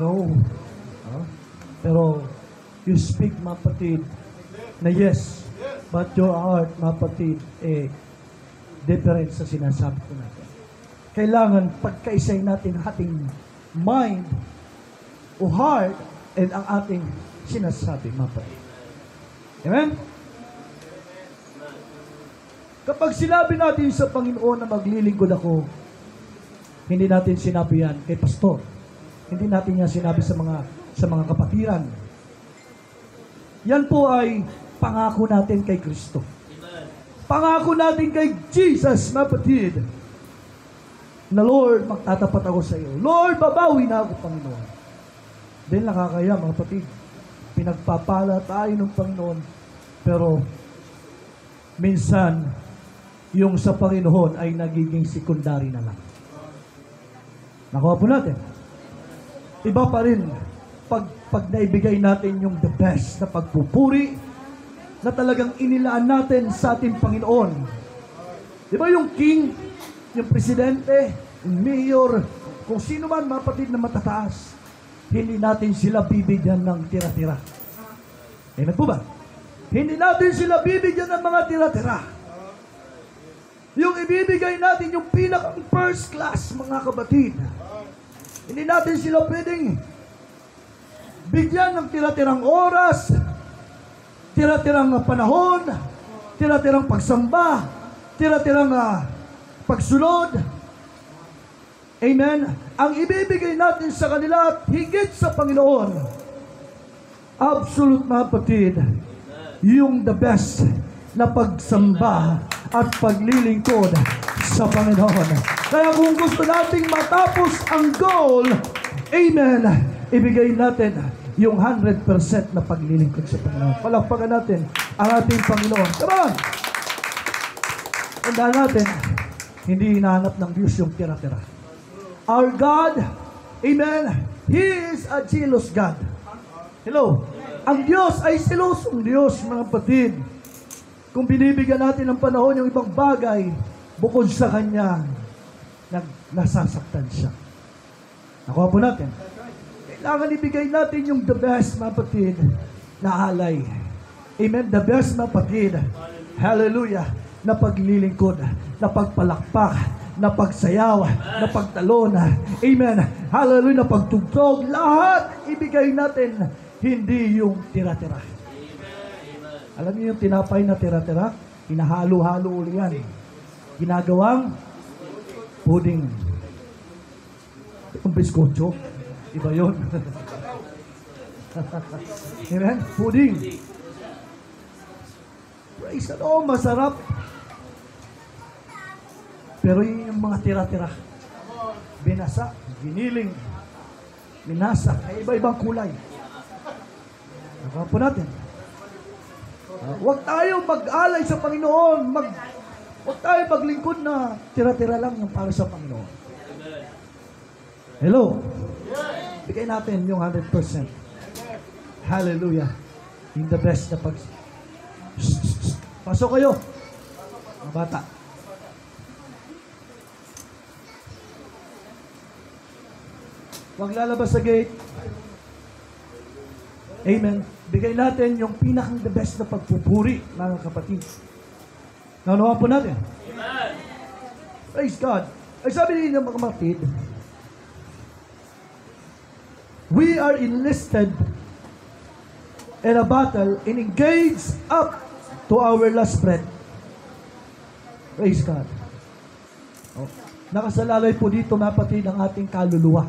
no. Pero you speak, mapatid, na yes, but your heart, mapatid, different sa sinasabi ko natin. kailangan pagkaisay natin ang ating mind o heart and ang ating sinasabi, mga kapatid. Amen? Kapag sinabi natin sa Panginoon na maglilingkod ako, hindi natin sinabi yan kay pastor. Hindi natin yan sinabi sa mga kapatiran. Yan po ay pangako natin kay Kristo. Pangako natin kay Jesus, mga kapatid. Na Lord, magtatapat ako sa iyo. Lord, babawi na ako, Panginoon. Dahil nakakaya, mga kapatid. Pinagpapala tayo ng Panginoon. Pero, minsan, yung sa Panginoon ay nagiging secondary na lang. Nakuha po natin. Iba pa rin pag naibigay natin yung the best na pagpupuri na talagang inilaan natin sa ating Panginoon. Di ba yung king, yung presidente, yung mayor, kung sino man mapatid na matataas, hindi natin sila bibigyan ng tira-tira. Amen po ba? Hindi natin sila bibigyan ng mga tira-tira. Yung ibibigay natin yung pinakang first class, mga kapatid. Hindi natin sila pwedeng bigyan ng tira-tirang oras, tira-tirang panahon, tira-tirang pagsamba, tira-tirang pagsunod. Amen? Ang ibibigay natin sa kanila at higit sa Panginoon, absolute, mga kapatid, yung the best na pagsamba at paglilingkod sa Panginoon. Kaya kung gusto nating matapos ang goal, amen, ibigay natin yung 100% na paglilingkod sa Panginoon. Palakpakan natin ang ating Panginoon. Come on! Tandaan natin, hindi hinahanap ng Diyos yung tira-tira. Our God, amen, He is a jealous God. Hello? Ang Diyos ay silosong Diyos, mga kapatid. Kung binibigyan natin ng panahon yung ibang bagay, bukod sa Kanya, nasasaktan siya. Nakuha po natin. Kailangan ibigay natin yung the best, mga kapatid, na alay. Amen? The best, mga kapatid. Hallelujah. Na paglilingkod, na pagpalakpak, na pagsayaw, na pagtalon. Amen. Hallelujah. Na pagtugtog. Lahat ibigay natin, hindi yung tira-tira. Alam niyo yung tinapay na tira-tira? Hinahalo-halo uli yan. Ginagawang pudding. Yung biskotso. Iba yun. Amen? Pudding. Praise the Lord. Masarap. Pero yung mga tira-tira. Binasa, giniling, minasa, ay iba-ibang kulay. Nakawa po natin. Huwag tayo mag-alay sa Panginoon. Huwag tayo maglingkod na tira-tira lang yung para sa Panginoon. Hello? Bigay natin yung 100%. Hallelujah. In the best na pag... Pasok kayo. Mga bata. Huwag lalabas sa gate. Amen. Bigay natin yung pinakang the best na pagpupuri, mga kapatid. Naunawa po natin. Amen. Praise God. Ay sabi niyo mga kapatid, we are enlisted in a battle and engaged up to our last breath. Praise God. Oh. Nakasalalay po dito, mga kapatid, ang ating kaluluwa.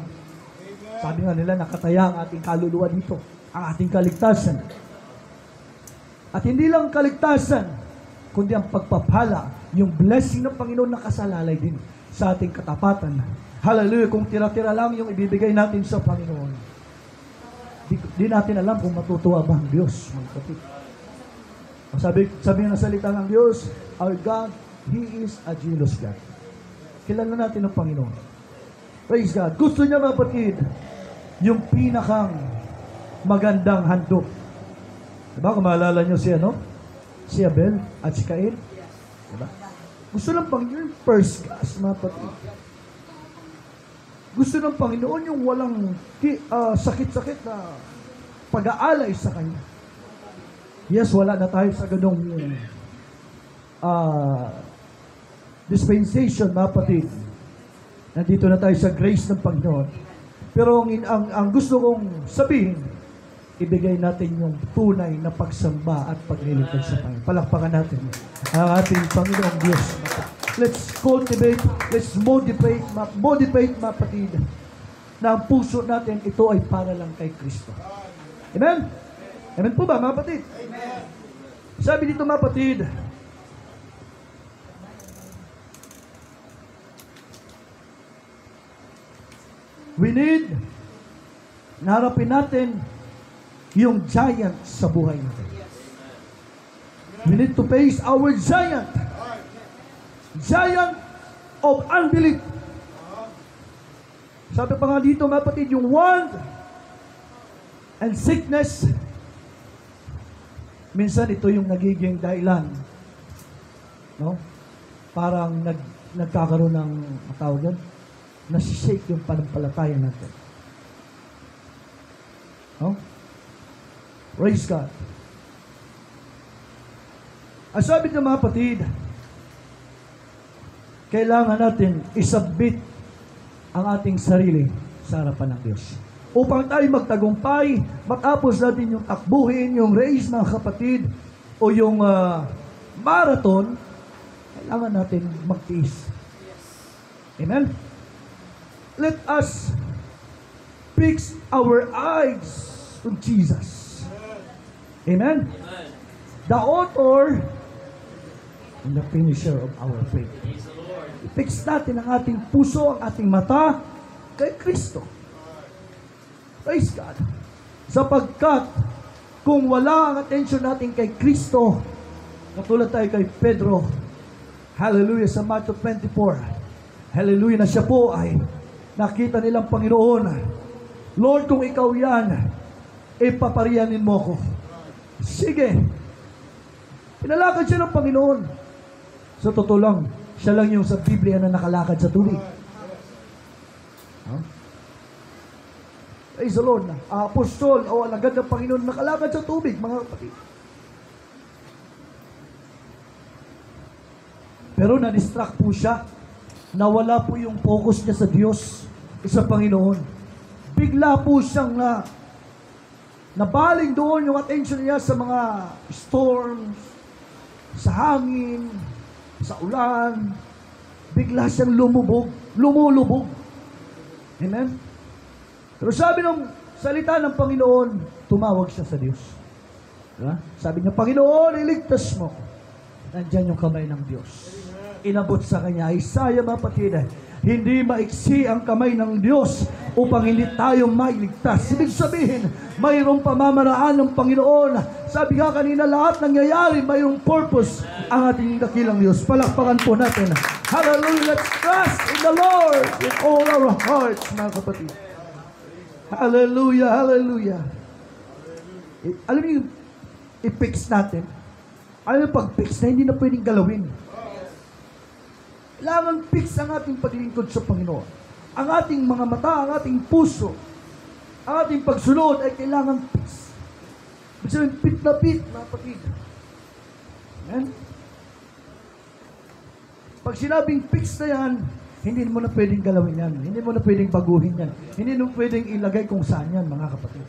Sabi nga nila, nakataya ang ating kaluluwa dito. Ang ating kaligtasan. At hindi lang kaligtasan, kundi ang pagpapala, yung blessing ng Panginoon nakasalalay din sa ating katapatan. Hallelujah! Kung tira-tira lang yung ibibigay natin sa Panginoon, di natin alam kung matutuwa ba ang Diyos. Sabi ng salita ng Diyos, our God, He is a jealous God. Kilala natin ang Panginoon. Praise God. Gusto niya, mga kapatid, yung pinakang magandang handog. Diba? Kung maalala nyo si Abel at si Cain. Diba? Gusto ng Panginoon yung first class, mga kapatid. Gusto ng Panginoon yung walang sakit-sakit na pag-aalay sa Kanya. Yes, wala na tayo sa ganong dispensation, mga kapatid. Nandito na tayo sa grace ng Panginoon. Pero ang gusto kong sabihin, ibigay natin yung tunay na pagsamba at paglilingkod sa Panginoon. Palakpakan natin ang ating Panginoong Diyos. Let's cultivate, let's motivate, mga kapatid, na ang puso natin, ito ay para lang kay Kristo. Amen? Amen po ba, mga kapatid? Amen. Sabi dito, mga kapatid, we need, naharapin natin yung giant sa buhay natin. We need to face our giant. Giant of unbelief. Sabi pa nga dito, mga kapatid, yung want and sickness, minsan ito yung nagiging dahilan, no? Parang nagkakaroon ng matawag doon, nasishake yung panampalataya natin. No? Praise God. Ang sabi ng mga kapatid, kailangan natin isubmit ang ating sarili sa harapan ng Diyos. Upang tayo magtagumpay, matapos natin yung takbuhin, yung race, mga kapatid, o yung marathon, kailangan natin magtiis. Amen? Let us fix our eyes on Jesus. Amen? The author and the finisher of our faith. I-fix natin ang ating puso, ang ating mata kay Kristo. Praise God. Sapagkat kung wala ang attention natin kay Kristo, katulad tayo kay Pedro, hallelujah, sa Matthew 24, hallelujah, na siya po ay nakita nilang Panginoon. Lord, kung ikaw yan, papariyanin mo ko. Sige. Pinalakad siya ng Panginoon. Sa totoo lang, siya lang yung sa Biblia na nakalakad sa tubig. Huh? Praise the Lord. Apostol o alagad ng Panginoon nakalakad sa tubig, mga kapatid. Pero na-distract po siya. Nawala po yung focus niya sa Diyos, sa Panginoon. Bigla po siyang nabaling doon yung attention niya sa mga storms, sa hangin, sa ulan. Bigla siyang lumulubog. Amen? Pero sabi ng salita ng Panginoon, tumawag siya sa Diyos. Diba? Sabi niya, Panginoon, iligtas mo. Nandyan yung kamay ng Diyos. Inabot sa kanya. Isaiah, mga kapatid, hindi maiksi ang kamay ng Diyos upang hindi tayo mailigtas. Ibig sabihin, mayroong pamamaraan ng Panginoon. Sabi nga kanina, lahat nangyayari, mayroong purpose ang ating dakilang Diyos. Palakpakan po natin. Hallelujah! Let's trust in the Lord with all our hearts, mga kapatid. Hallelujah! Hallelujah! Alam niyo, i-fix natin. Alam niyo, pag-fix na, hindi na pwedeng galawin. Kailangan fix ang ating paglingkod sa Panginoon. Ang ating mga mata, ang ating puso, ang ating pagsunod ay kailangan fix. Ibig sabihin, pit na pit, mga kapatid. Amen? Pag sinabing fix na yan, hindi mo na pwedeng galawin yan. Hindi mo na pwedeng baguhin yan. Hindi mo pwedeng ilagay kung saan yan, mga kapatid.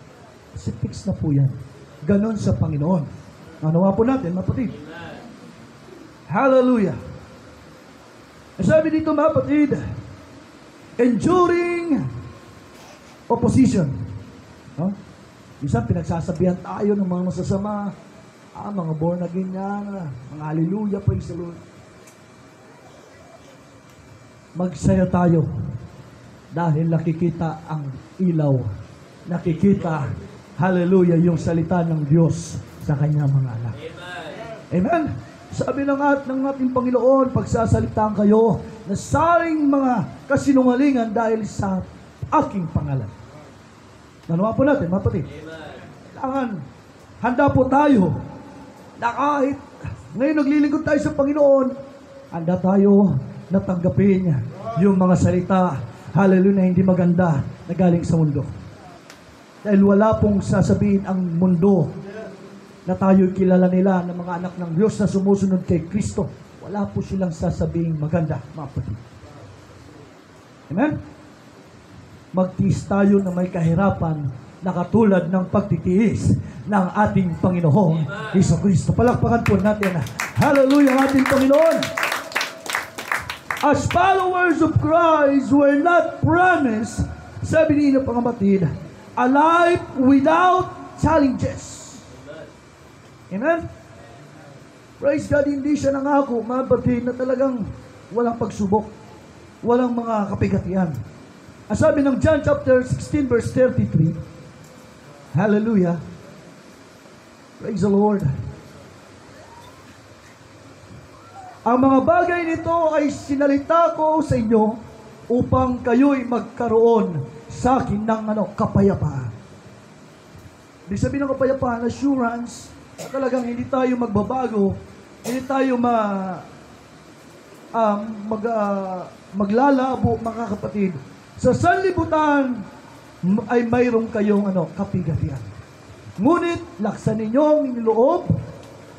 Kasi fix na po yan. Ganon sa Panginoon. Nawa po natin, mga kapatid. Hallelujah. Sabi dito, mga kapatid, enduring opposition. No? Minsan pinagsasabihan tayo ng mga masasama, mga born again yan, mga hallelujah, praise the Lord. Magsaya tayo dahil nakikita ang ilaw. Nakikita, hallelujah, yung salita ng Diyos sa kanyang mga anak. Amen? Sabi ng ating Panginoon, pagsasalitaan kayo na saring mga kasinungalingan dahil sa aking pangalan. Nanuwa po natin, mga kapatid. Kailangan, handa po tayo na kahit ngayon naglilingkod tayo sa Panginoon, handa tayo na tanggapin yung mga salita, hallelujah, na hindi maganda na galing sa mundo. Dahil wala pong sasabihin ang mundo na tayo'y kilala nila ng mga anak ng Diyos na sumusunod kay Kristo. Wala po silang sasabing maganda, mga kapatid. Amen? Magtiis tayo na may kahirapan na katulad ng pagtitiis ng ating Panginoong Jesucristo. Palakpakan po natin. Hallelujah, ang ating Panginoon. As followers of Christ, we're not promised, sabi ninyo mga kapatid, a life without challenges. Amen? Praise God, hindi siya nangako, mga kapatid, na talagang walang pagsubok, walang mga kapigatian. Ang sabi ng John chapter 16 verse 33, hallelujah, praise the Lord. Ang mga bagay nito ay sinalita ko sa inyo upang kayo'y magkaroon sa akin ng kapayapaan. Ibig sabihin ng kapayapaan, assurance, na talagang hindi tayo magbabago, hindi tayo maglalabo, mga kapatid. Sa sanlibutan ay mayroong kayong kapigatian. Ngunit laksan ninyong niloob,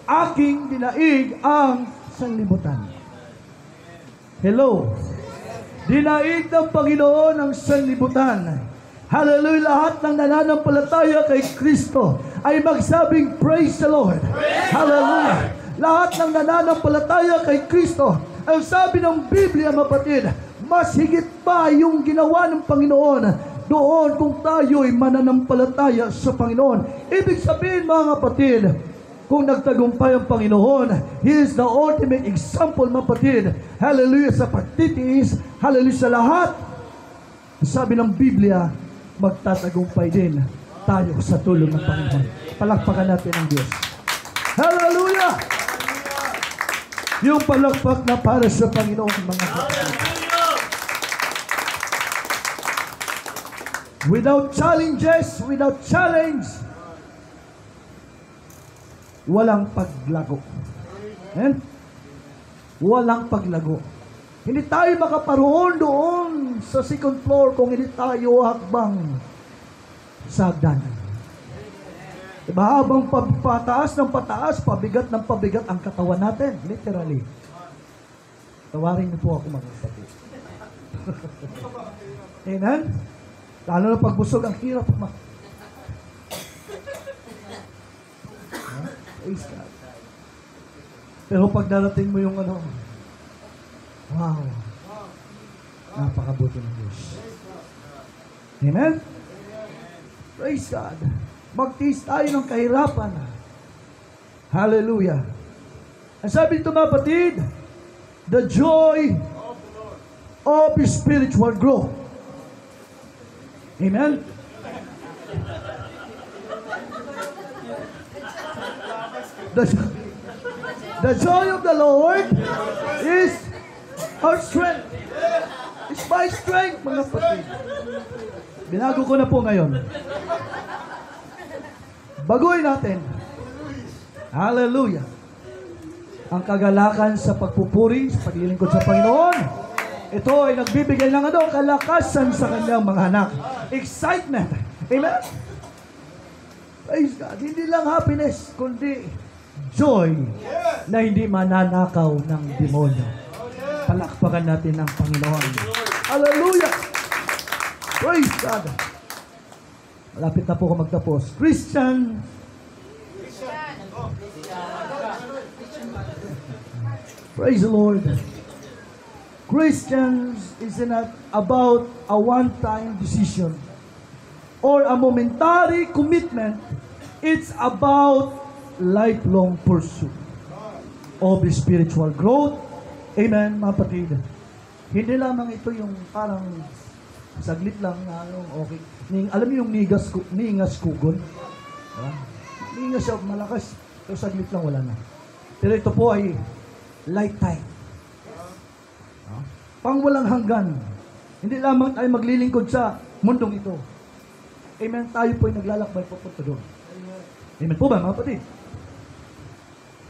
aking dinaig ang sanlibutan. Hello. Dinaig ng Panginoon ang sanlibutan. Hallelujah. Lahat ng nananampalataya kay Kristo ay magsabing praise the Lord. Hallelujah. Lahat ng nananampalataya kay Kristo, ang sabi ng Biblia, mapatid, mas higit pa yung ginawa ng Panginoon doon kung tayo'y mananampalataya sa Panginoon. Ibig sabihin, mga kapatid, kung nagtagumpay ang Panginoon, He is the ultimate example, mga kapatid. Hallelujah, sa pagtitiis, hallelujah sa lahat. Sabi ng Biblia, magtatagumpay din tayo sa tulong ng Panginoon. Palakpakan natin ang Diyos. Hallelujah! Yung palakpak na para sa Panginoon, mga kapatid. Without challenges, without challenge, walang paglago. Amen? Walang paglago. Hindi tayo makaparoon doon sa second floor kung hindi tayo hakbang sa hagdanan. Diba, habang pataas ng pataas, pabigat ng pabigat ang katawan natin. Literally. Tawarin niyo po ako, mga kapatid. Amen? Lalo na pagbusog, ang hirap. Praise God. Pero pag darating mo yung wow, napakabuti ng Diyos. Amen? Praise God. Magtiis tayo ng kahirapan. Hallelujah. Ang sabi nito, mga kapatid, the joy of spiritual growth. Amen? The joy of the Lord is our strength. It's my strength, mga kapatid. Binago ko na po ngayon. Baguhin natin. Hallelujah. Ang kagalakan sa pagpupuri, sa paglilingkod sa Panginoon, ito ay nagbibigay ng kalakasan sa kanyang mga anak. Excitement. Amen? Praise God. Hindi lang happiness, kundi joy na hindi mananakaw ng demonyo. Palakpakan natin ang Panginoon. Hallelujah! Praise God! Malapit na po ako magtapos. Christian! Praise the Lord! Christians is not about a one-time decision or a momentary commitment. It's about lifelong pursuit of spiritual growth. Amen, mga kapatid. Hindi lamang ito yung parang saglit lang na okay. Alam niyo yung ningas kugon? Ningas siya malakas, pero saglit lang wala na. Pero ito po ay lifetime. Pang walang hanggan. Hindi lamang tayo maglilingkod sa mundong ito. Amen, tayo po ay naglalakbay papunta doon. Amen po ba, mga kapatid?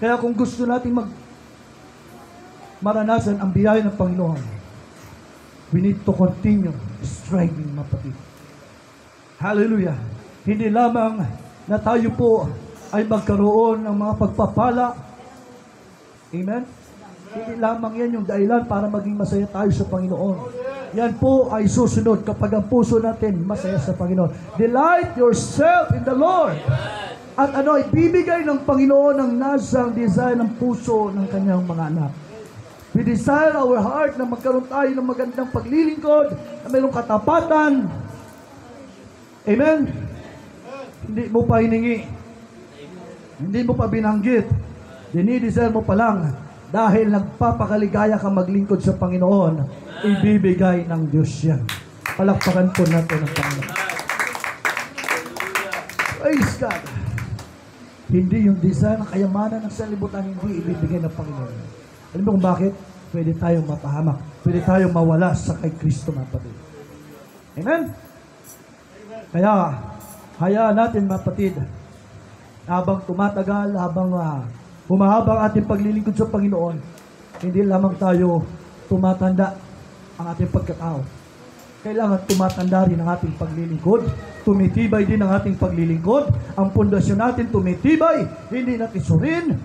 Kaya kung gusto natin maranasan ang biyaya ng Panginoon, we need to continue striving, mga kapatid. Hallelujah. Hindi lamang na tayo po ay magkaroon ng mga pagpapala. Amen? Hindi lamang yan yung dahilan para maging masaya tayo sa Panginoon. Yan po ay susunod kapag ang puso natin masaya sa Panginoon. Delight yourself in the Lord. At ano, ibibigay ng Panginoon ang nasang desire ng puso ng kanyang mga anak. We desire our heart na magkaroon tayo ng magandang paglilingkod, na mayroong katapatan. Amen? Hindi mo pa hiningi. Hindi mo pa binanggit. Dinidesire mo pa lang. Dahil nagpapakaligaya ka maglingkod sa Panginoon, ibibigay ng Diyos yan. Palakpakan po natin ang Panginoon. Praise God. Hindi yung desire ng kayamanan ng sanlibutan, hindi ibibigay ng Panginoon. Alam mo kung bakit? Pwede tayong mapahamak. Pwede tayong mawala sa kay Kristo, mga kapatid. Amen? Kaya, hayaan natin, mga kapatid, habang tumatagal, habang humahaba ang ating paglilingkod sa Panginoon, hindi lamang tayo tumatanda ang ating pagkatao. Kailangan tumatanda rin ang ating paglilingkod. Tumitibay din ang ating paglilingkod. Ang pundasyon natin tumitibay. Hindi natisurin.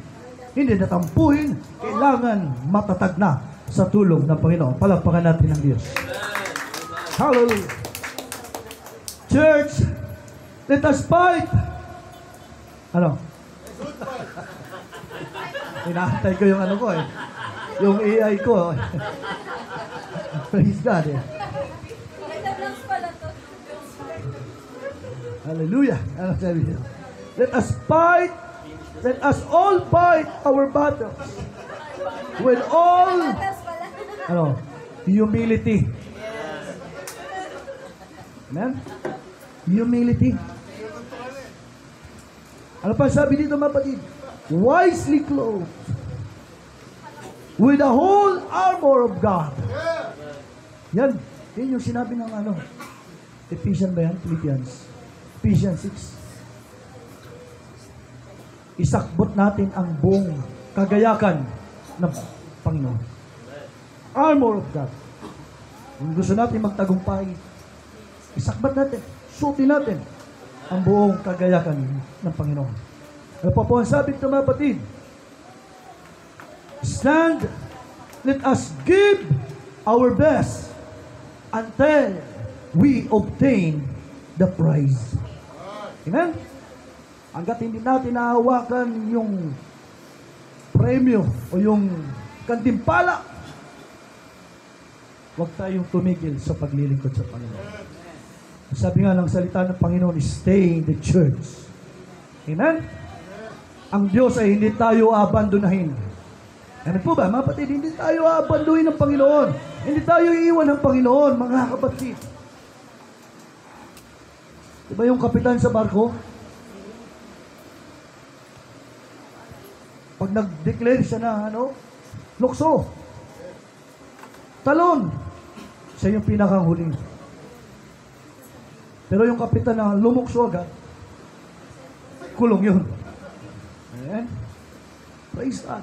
Hindi natampuhin. Kailangan matatag na sa tulong ng Panginoon. Palakpakan natin ang Diyos. Hallelujah. Church, let us fight. Ano? Inaantay ko yung ano ko eh. Yung AI ko. Praise God eh. Hallelujah. Ano sabi niya? Let us fight. Let us all fight our battles. With all humility. Amen? Humility. Ano pa sabi dito, mga kapatid? Wisely clothed with the whole armor of God. Yan. Yan yung sinabi ng ano. Ephesians ba yan? Ephesians 6. Isakbot natin ang buong kagayakan ng Panginoon. Armor of God. Kung gusto natin magtagumpay, isakbat natin, suotin natin ang buong kagayakan ng Panginoon. Ano pa po ang sabi ng mga kapatid? Stand, let us give our best until we obtain the prize. Amen? Hanggat hindi natin nahawakan yung premyo o yung kantimpala, huwag tayong tumigil sa paglilingkod sa Panginoon. Sabi nga ng salita ng Panginoon, stay in the church. Amen? Ang Diyos ay hindi tayo abandonahin. Ano po ba, mga kapatid, hindi tayo abandonahin ng Panginoon. Hindi tayo iiwan ng Panginoon, mga kapatid. Diba yung kapitan sa barko? Pag nag-declare siya na, lukso, talon, siya yung pinakahuling. Pero yung kapitan na lumukso agad, kulong yun. Amen? Praise God.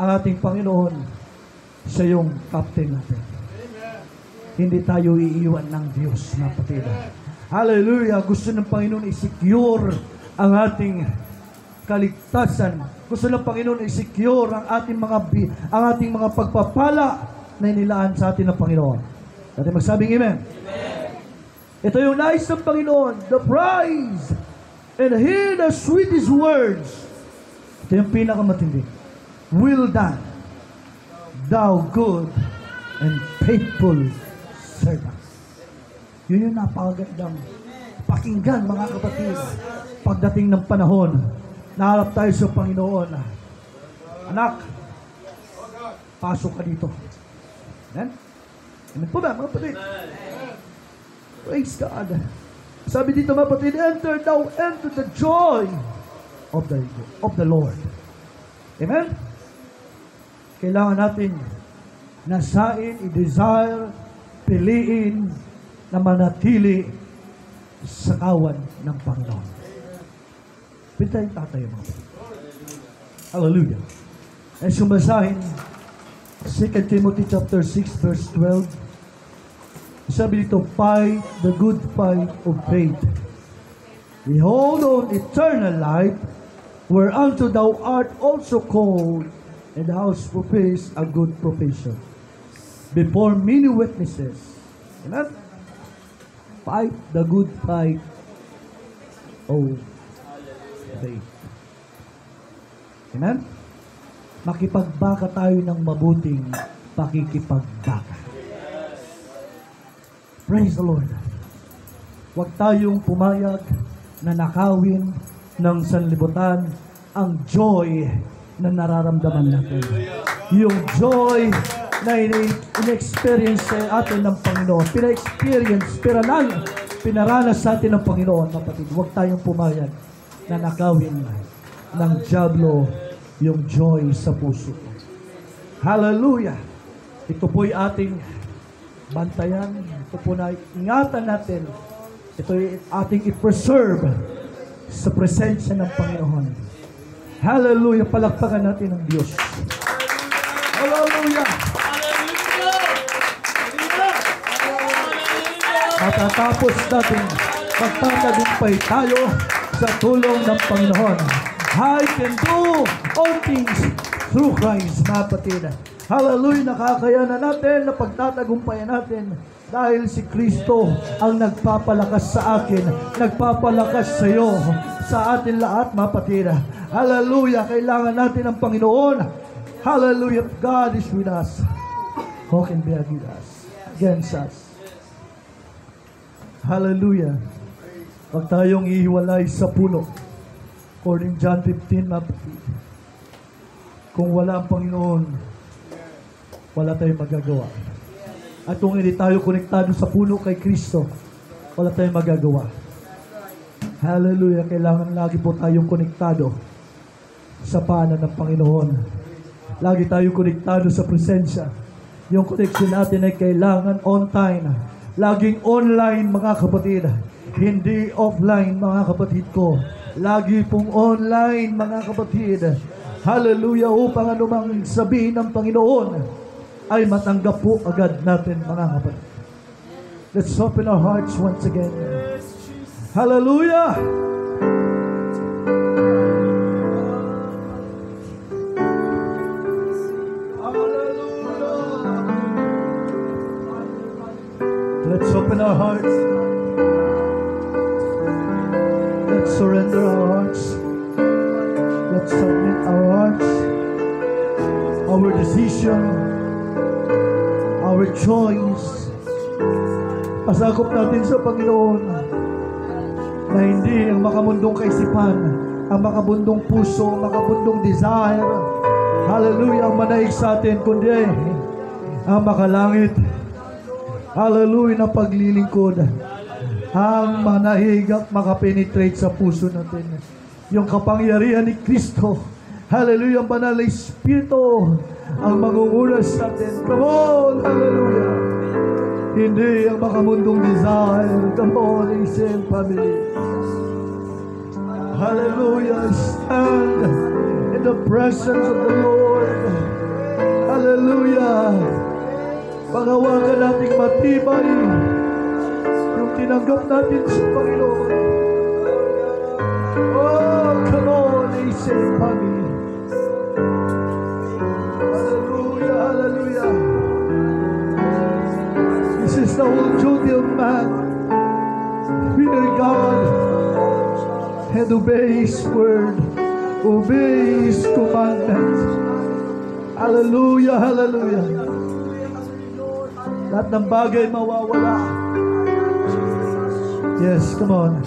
Ang ating Panginoon, siya yung captain natin. Hindi tayo iiwan ng Diyos, na kapatid. Hallelujah! Gusto ng Panginoon i-secure ang ating kaligtasan. Gusto ng Panginoon i-secure ang ating mga pagpapala na inilaan sa atin ng Panginoon. Dati magsabing amen. Ito yung nais ng Panginoon, the prize, and hear the sweetest words. Ito yung pinakamatindi. Well done, thou good and faithful servant. Yun yung napakagandang pakinggan, mga kapatid. Pagdating ng panahon, naharap tayo sa Panginoon. Anak, pasok ka dito. Amen? Amen po ba, mga kapatid? Praise God. Sabi dito, mga kapatid, enter the joy of the Lord. Amen? Kailangan natin nasain, i-desire, piliin, na manatili sa kawan ng Panginoon. Pwede tayong tatayo, mga kapatid. Hallelujah. Ay sumasahin 2 Timothy chapter 6 verse 12. Sabi dito, fight the good fight of faith. Behold on eternal life, whereunto thou art also called, and thou hast professed a good profession. before many witnesses. Amen? Fight the good fight of faith. Amen? Makipagbaka tayo ng mabuting pakikipagbaka. Praise the Lord. Huwag tayong pumayag na nakawin ng sanlibutan ang joy na nararamdaman natin. Yung joy na in-experience sa atin ng Panginoon. Pina-experience, pinaranas sa atin ng Panginoon, kapatid. Huwag tayong pumayag na nakawin ng diablo yung joy sa puso. Hallelujah! Ito po'y ating bantayan. Ito po na ingatan natin. Ito'y ating i-preserve sa presensya ng Panginoon. Hallelujah! Palakpakan natin ang Diyos. Hallelujah! Matatapos natin magpatagumpay tayo sa tulong ng Panginoon. I can do all things through Christ, mga kapatid. Hallelujah! Nakakayanan natin na pagtatagumpayan natin dahil si Kristo ang nagpapalakas sa akin, nagpapalakas sa iyo, sa atin lahat, mga kapatid. Hallelujah! Kailangan natin ang Panginoon. Hallelujah! God is with us. Who can be against us? Against us. Hallelujah! Huwag tayong ihiwalay sa puno. According John 15, kung wala ang Panginoon, wala tayong magagawa. At kung hindi tayo konektado sa puno kay Kristo, wala tayong magagawa. Hallelujah! Kailangan lagi po tayong konektado sa paanan ng Panginoon. Lagi tayong konektado sa presensya. Yung connection natin ay kailangan on time. Laging online, mga kapatid. Hindi offline, mga kapatid ko. Lagi pong online, mga kapatid. Hallelujah! Upang anumang sabihin ng Panginoon ay matanggap po agad natin, mga kapatid. Let's open our hearts once again. Hallelujah! Let's open our hearts. Let's surrender our hearts. Let's submit our hearts, our decision, our choice. Pasakop natin sa Panginoon na hindi ang makamundong kaisipan, ang makabundong puso, makabundong desire, hallelujah, ang manaig sa atin, kundi ang makalangit, hallelujah, na paglilingkod, ang manahig at makapenetrate sa puso natin. Yung kapangyarihan ni Kristo, hallelujah, ang banal na Espiritu, ang mangungunas sa atin. Come on, hallelujah. Hindi ang makamundong desire. Come on, Asian family. Hallelujah. Stand in the presence of the Lord. Hallelujah. Pangawakan nating matibay yung tinanggap natin sa Panginoon. Oh, come on, Asian family. Hallelujah, hallelujah. This is the whole duty of man. Fear God and obey His word. Obey His commandments. Hallelujah, hallelujah. Lahat ng bagay mawawala. Yes, come on.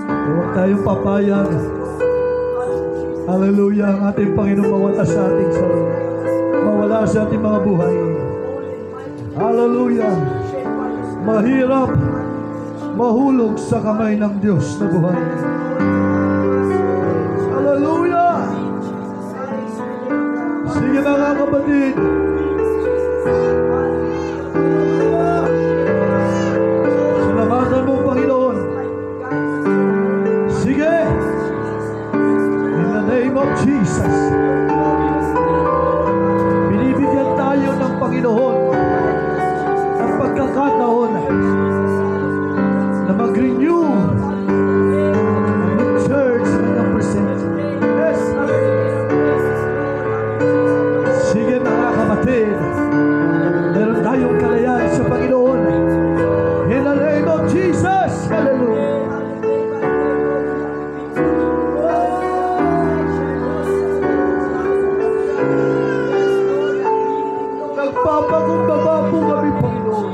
Huwag tayong papayag. Hallelujah, ang ating Panginoon mawala sa ating sarili. Mawala sa ating mga buhay. Hallelujah. Mahirap mahulog sa kamay ng Diyos na buhay. Hallelujah. Sige mga kapatid. Salamatan mo, Panginoon. Sige. In the name of Jesus. Binibigyan tayo ng Panginoon ang pagkakataon na mag-renew ng church na present. Yes. Sige mga kapatid. kapatid, meron tayong kalayaan sa Panginoon. In the name of Jesus, hallelujah. Nagpapakumbaba po kami, Panginoon.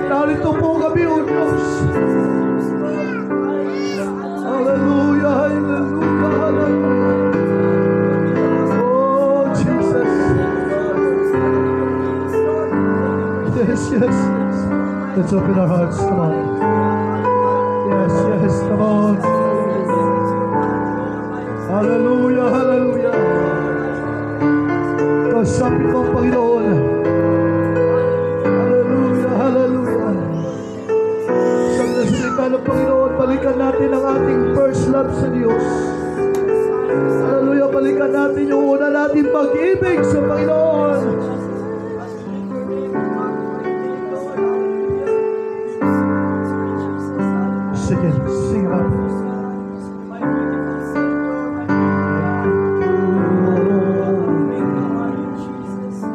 Narito po kami, O Diyos. Hallelujah, hallelujah, hallelujah. Oh, Jesus. Yes, yes, yes. Let's open our hearts, come on. Yes, yes, come on. Hallelujah, hallelujah. Kausapin mo ang Panginoon. Hallelujah, hallelujah. Sa nasalita ng Panginoon, balikan natin ang ating first love sa Diyos. Hallelujah, balikan natin yung una natin pag-ibig sa Panginoon. Sige, sige ba?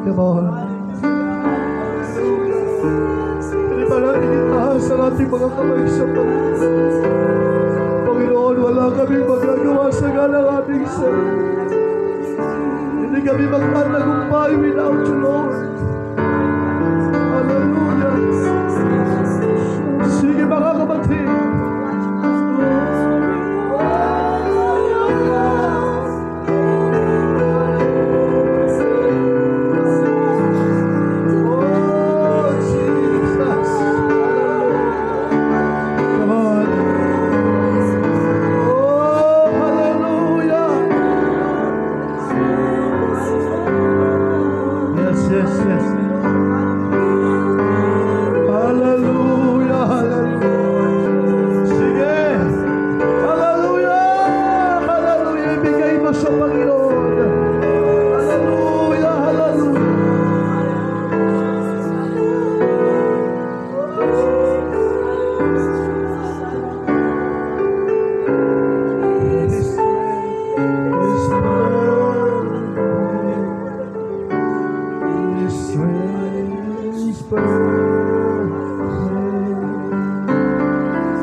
Come on. Pwede ba natin itaas ang ating mga kamay sa Panginoon? Panginoon, wala kami magagawa sa galang ating sarili. Hindi kami magtatagumpay without you, Lord. Hallelujah. Sige mga kapatid.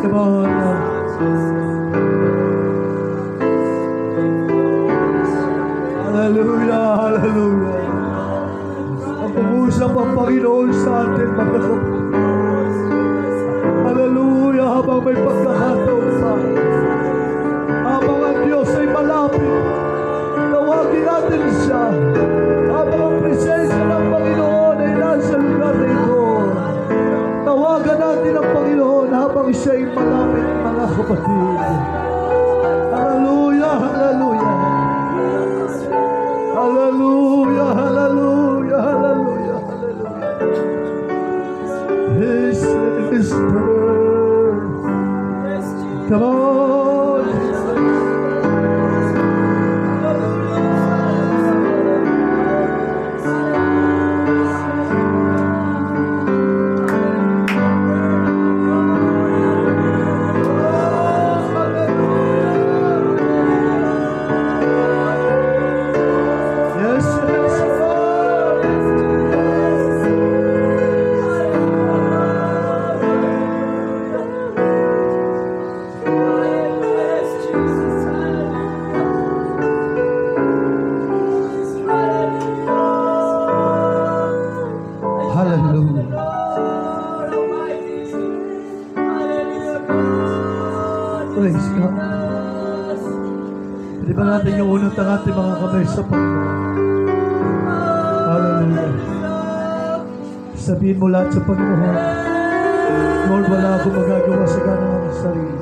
Come on. Hallelujah, hallelujah. Ang pag-usap ang Panginoon sa atin, mga kapatid. Hallelujah, habang may pagkakataon pa. Habang ang Diyos ay malapit, tawagin natin siya. Habang ang presensya ng Panginoon ay nasa lugar na ito, tawagan natin ang Panginoon habang siya ay malapit, mga kapatid. Hallelujah, hallelujah. Hallelujah, hallelujah, hallelujah, hallelujah. His name is Lord. Come on. Praise God. Pwede ba natin yung unang ang ating mga kamay sa Panginoon? Hallelujah. Sabihin mo lahat sa Panginoon, Lord, wala akong magagawa sa ganang ang sarili.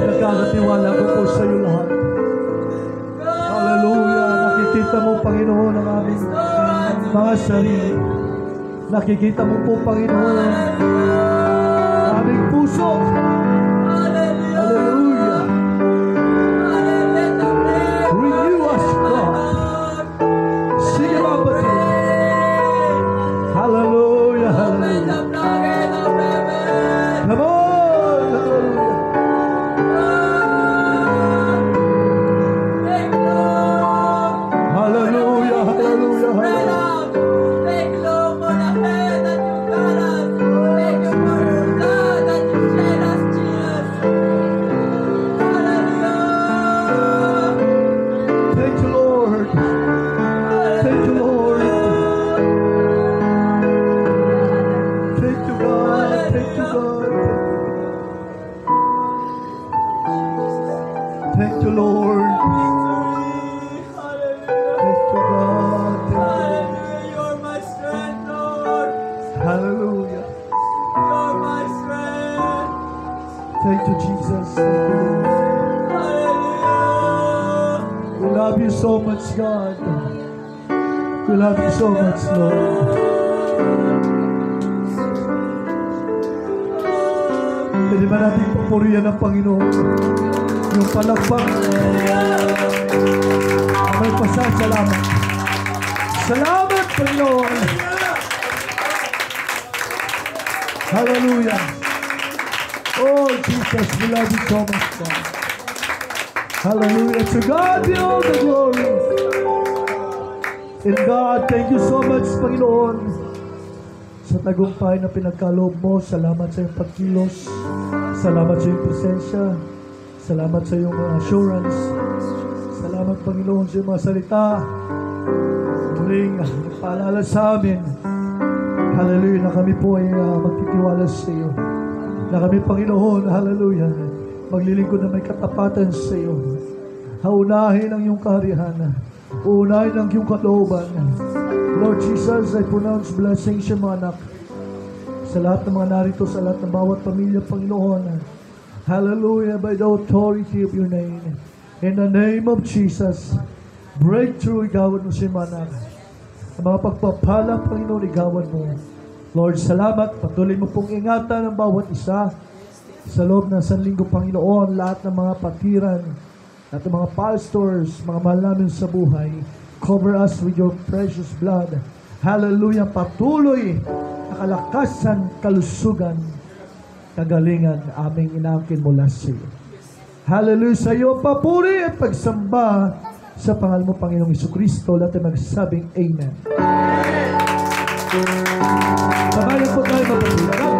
Nagkakatiwala ko po sa iyo lahat. Hallelujah. Nakikita mo, Panginoon, ang aming mga sarili. Nakikita mo po, Panginoon, ang aming puso. Hallelujah. Renew us, God. Sige mga batid. Hallelujah, hallelujah. Come on, hallelujah. Hallelujah, Thank you, Lord. Thank you, God. Thank you. You're my strength, Lord. Hallelujah. You're my strength. Thank you, Jesus. Thank you, Lord. Hallelujah. We love you so much, God. We love you so much, Lord. Pwede ba natin papurihan ng Panginoon? Yung palakpak. May pasasalamat. Salamat, Panginoon. Hallelujah. Oh, Jesus, we love you so much, God. Hallelujah. To God be all the glory. And God, thank you so much, Panginoon, sa tagumpay na pinagkaloob mo. Salamat sa iyong pagkilos. Salamat sa iyong presensya. Salamat sa iyong assurance. Salamat, Panginoon, sa iyong mga salita. Muling nagpaalala sa amin. Hallelujah, na kami po ay magtitiwala sa iyo. Na kami, Panginoon, hallelujah, maglilingkod na may katapatan sa iyo. Haunahin ang iyong kaharian. Uunahin ang iyong kalooban. Lord Jesus, I pronounce blessings sa mga anak. Sa lahat ng mga narito, sa lahat ng bawat pamilya, Panginoon. Hallelujah, by the authority of your name. In the name of Jesus, breakthrough, igawad mo sa mga anak. Ang mga pagpapalang, Panginoon, igawad mo. Lord, salamat. Patuloy mo pong ingatan ang bawat isa sa loob ng sanlinggo, Panginoon. Lahat ng mga patiran, lahat ng mga pastors, mga mahal namin sa buhay. Cover us with your precious blood. Hallelujah. Patuloy na kalakasan, kalusugan, kagalingan, aming inaangkin mula sa iyo. Hallelujah sa iyo. Papuri at pagsamba sa pangalan mo, Panginoong Jesucristo. Lahat ay magsasabing Amen. Sabayan po tayo, mapatuloy.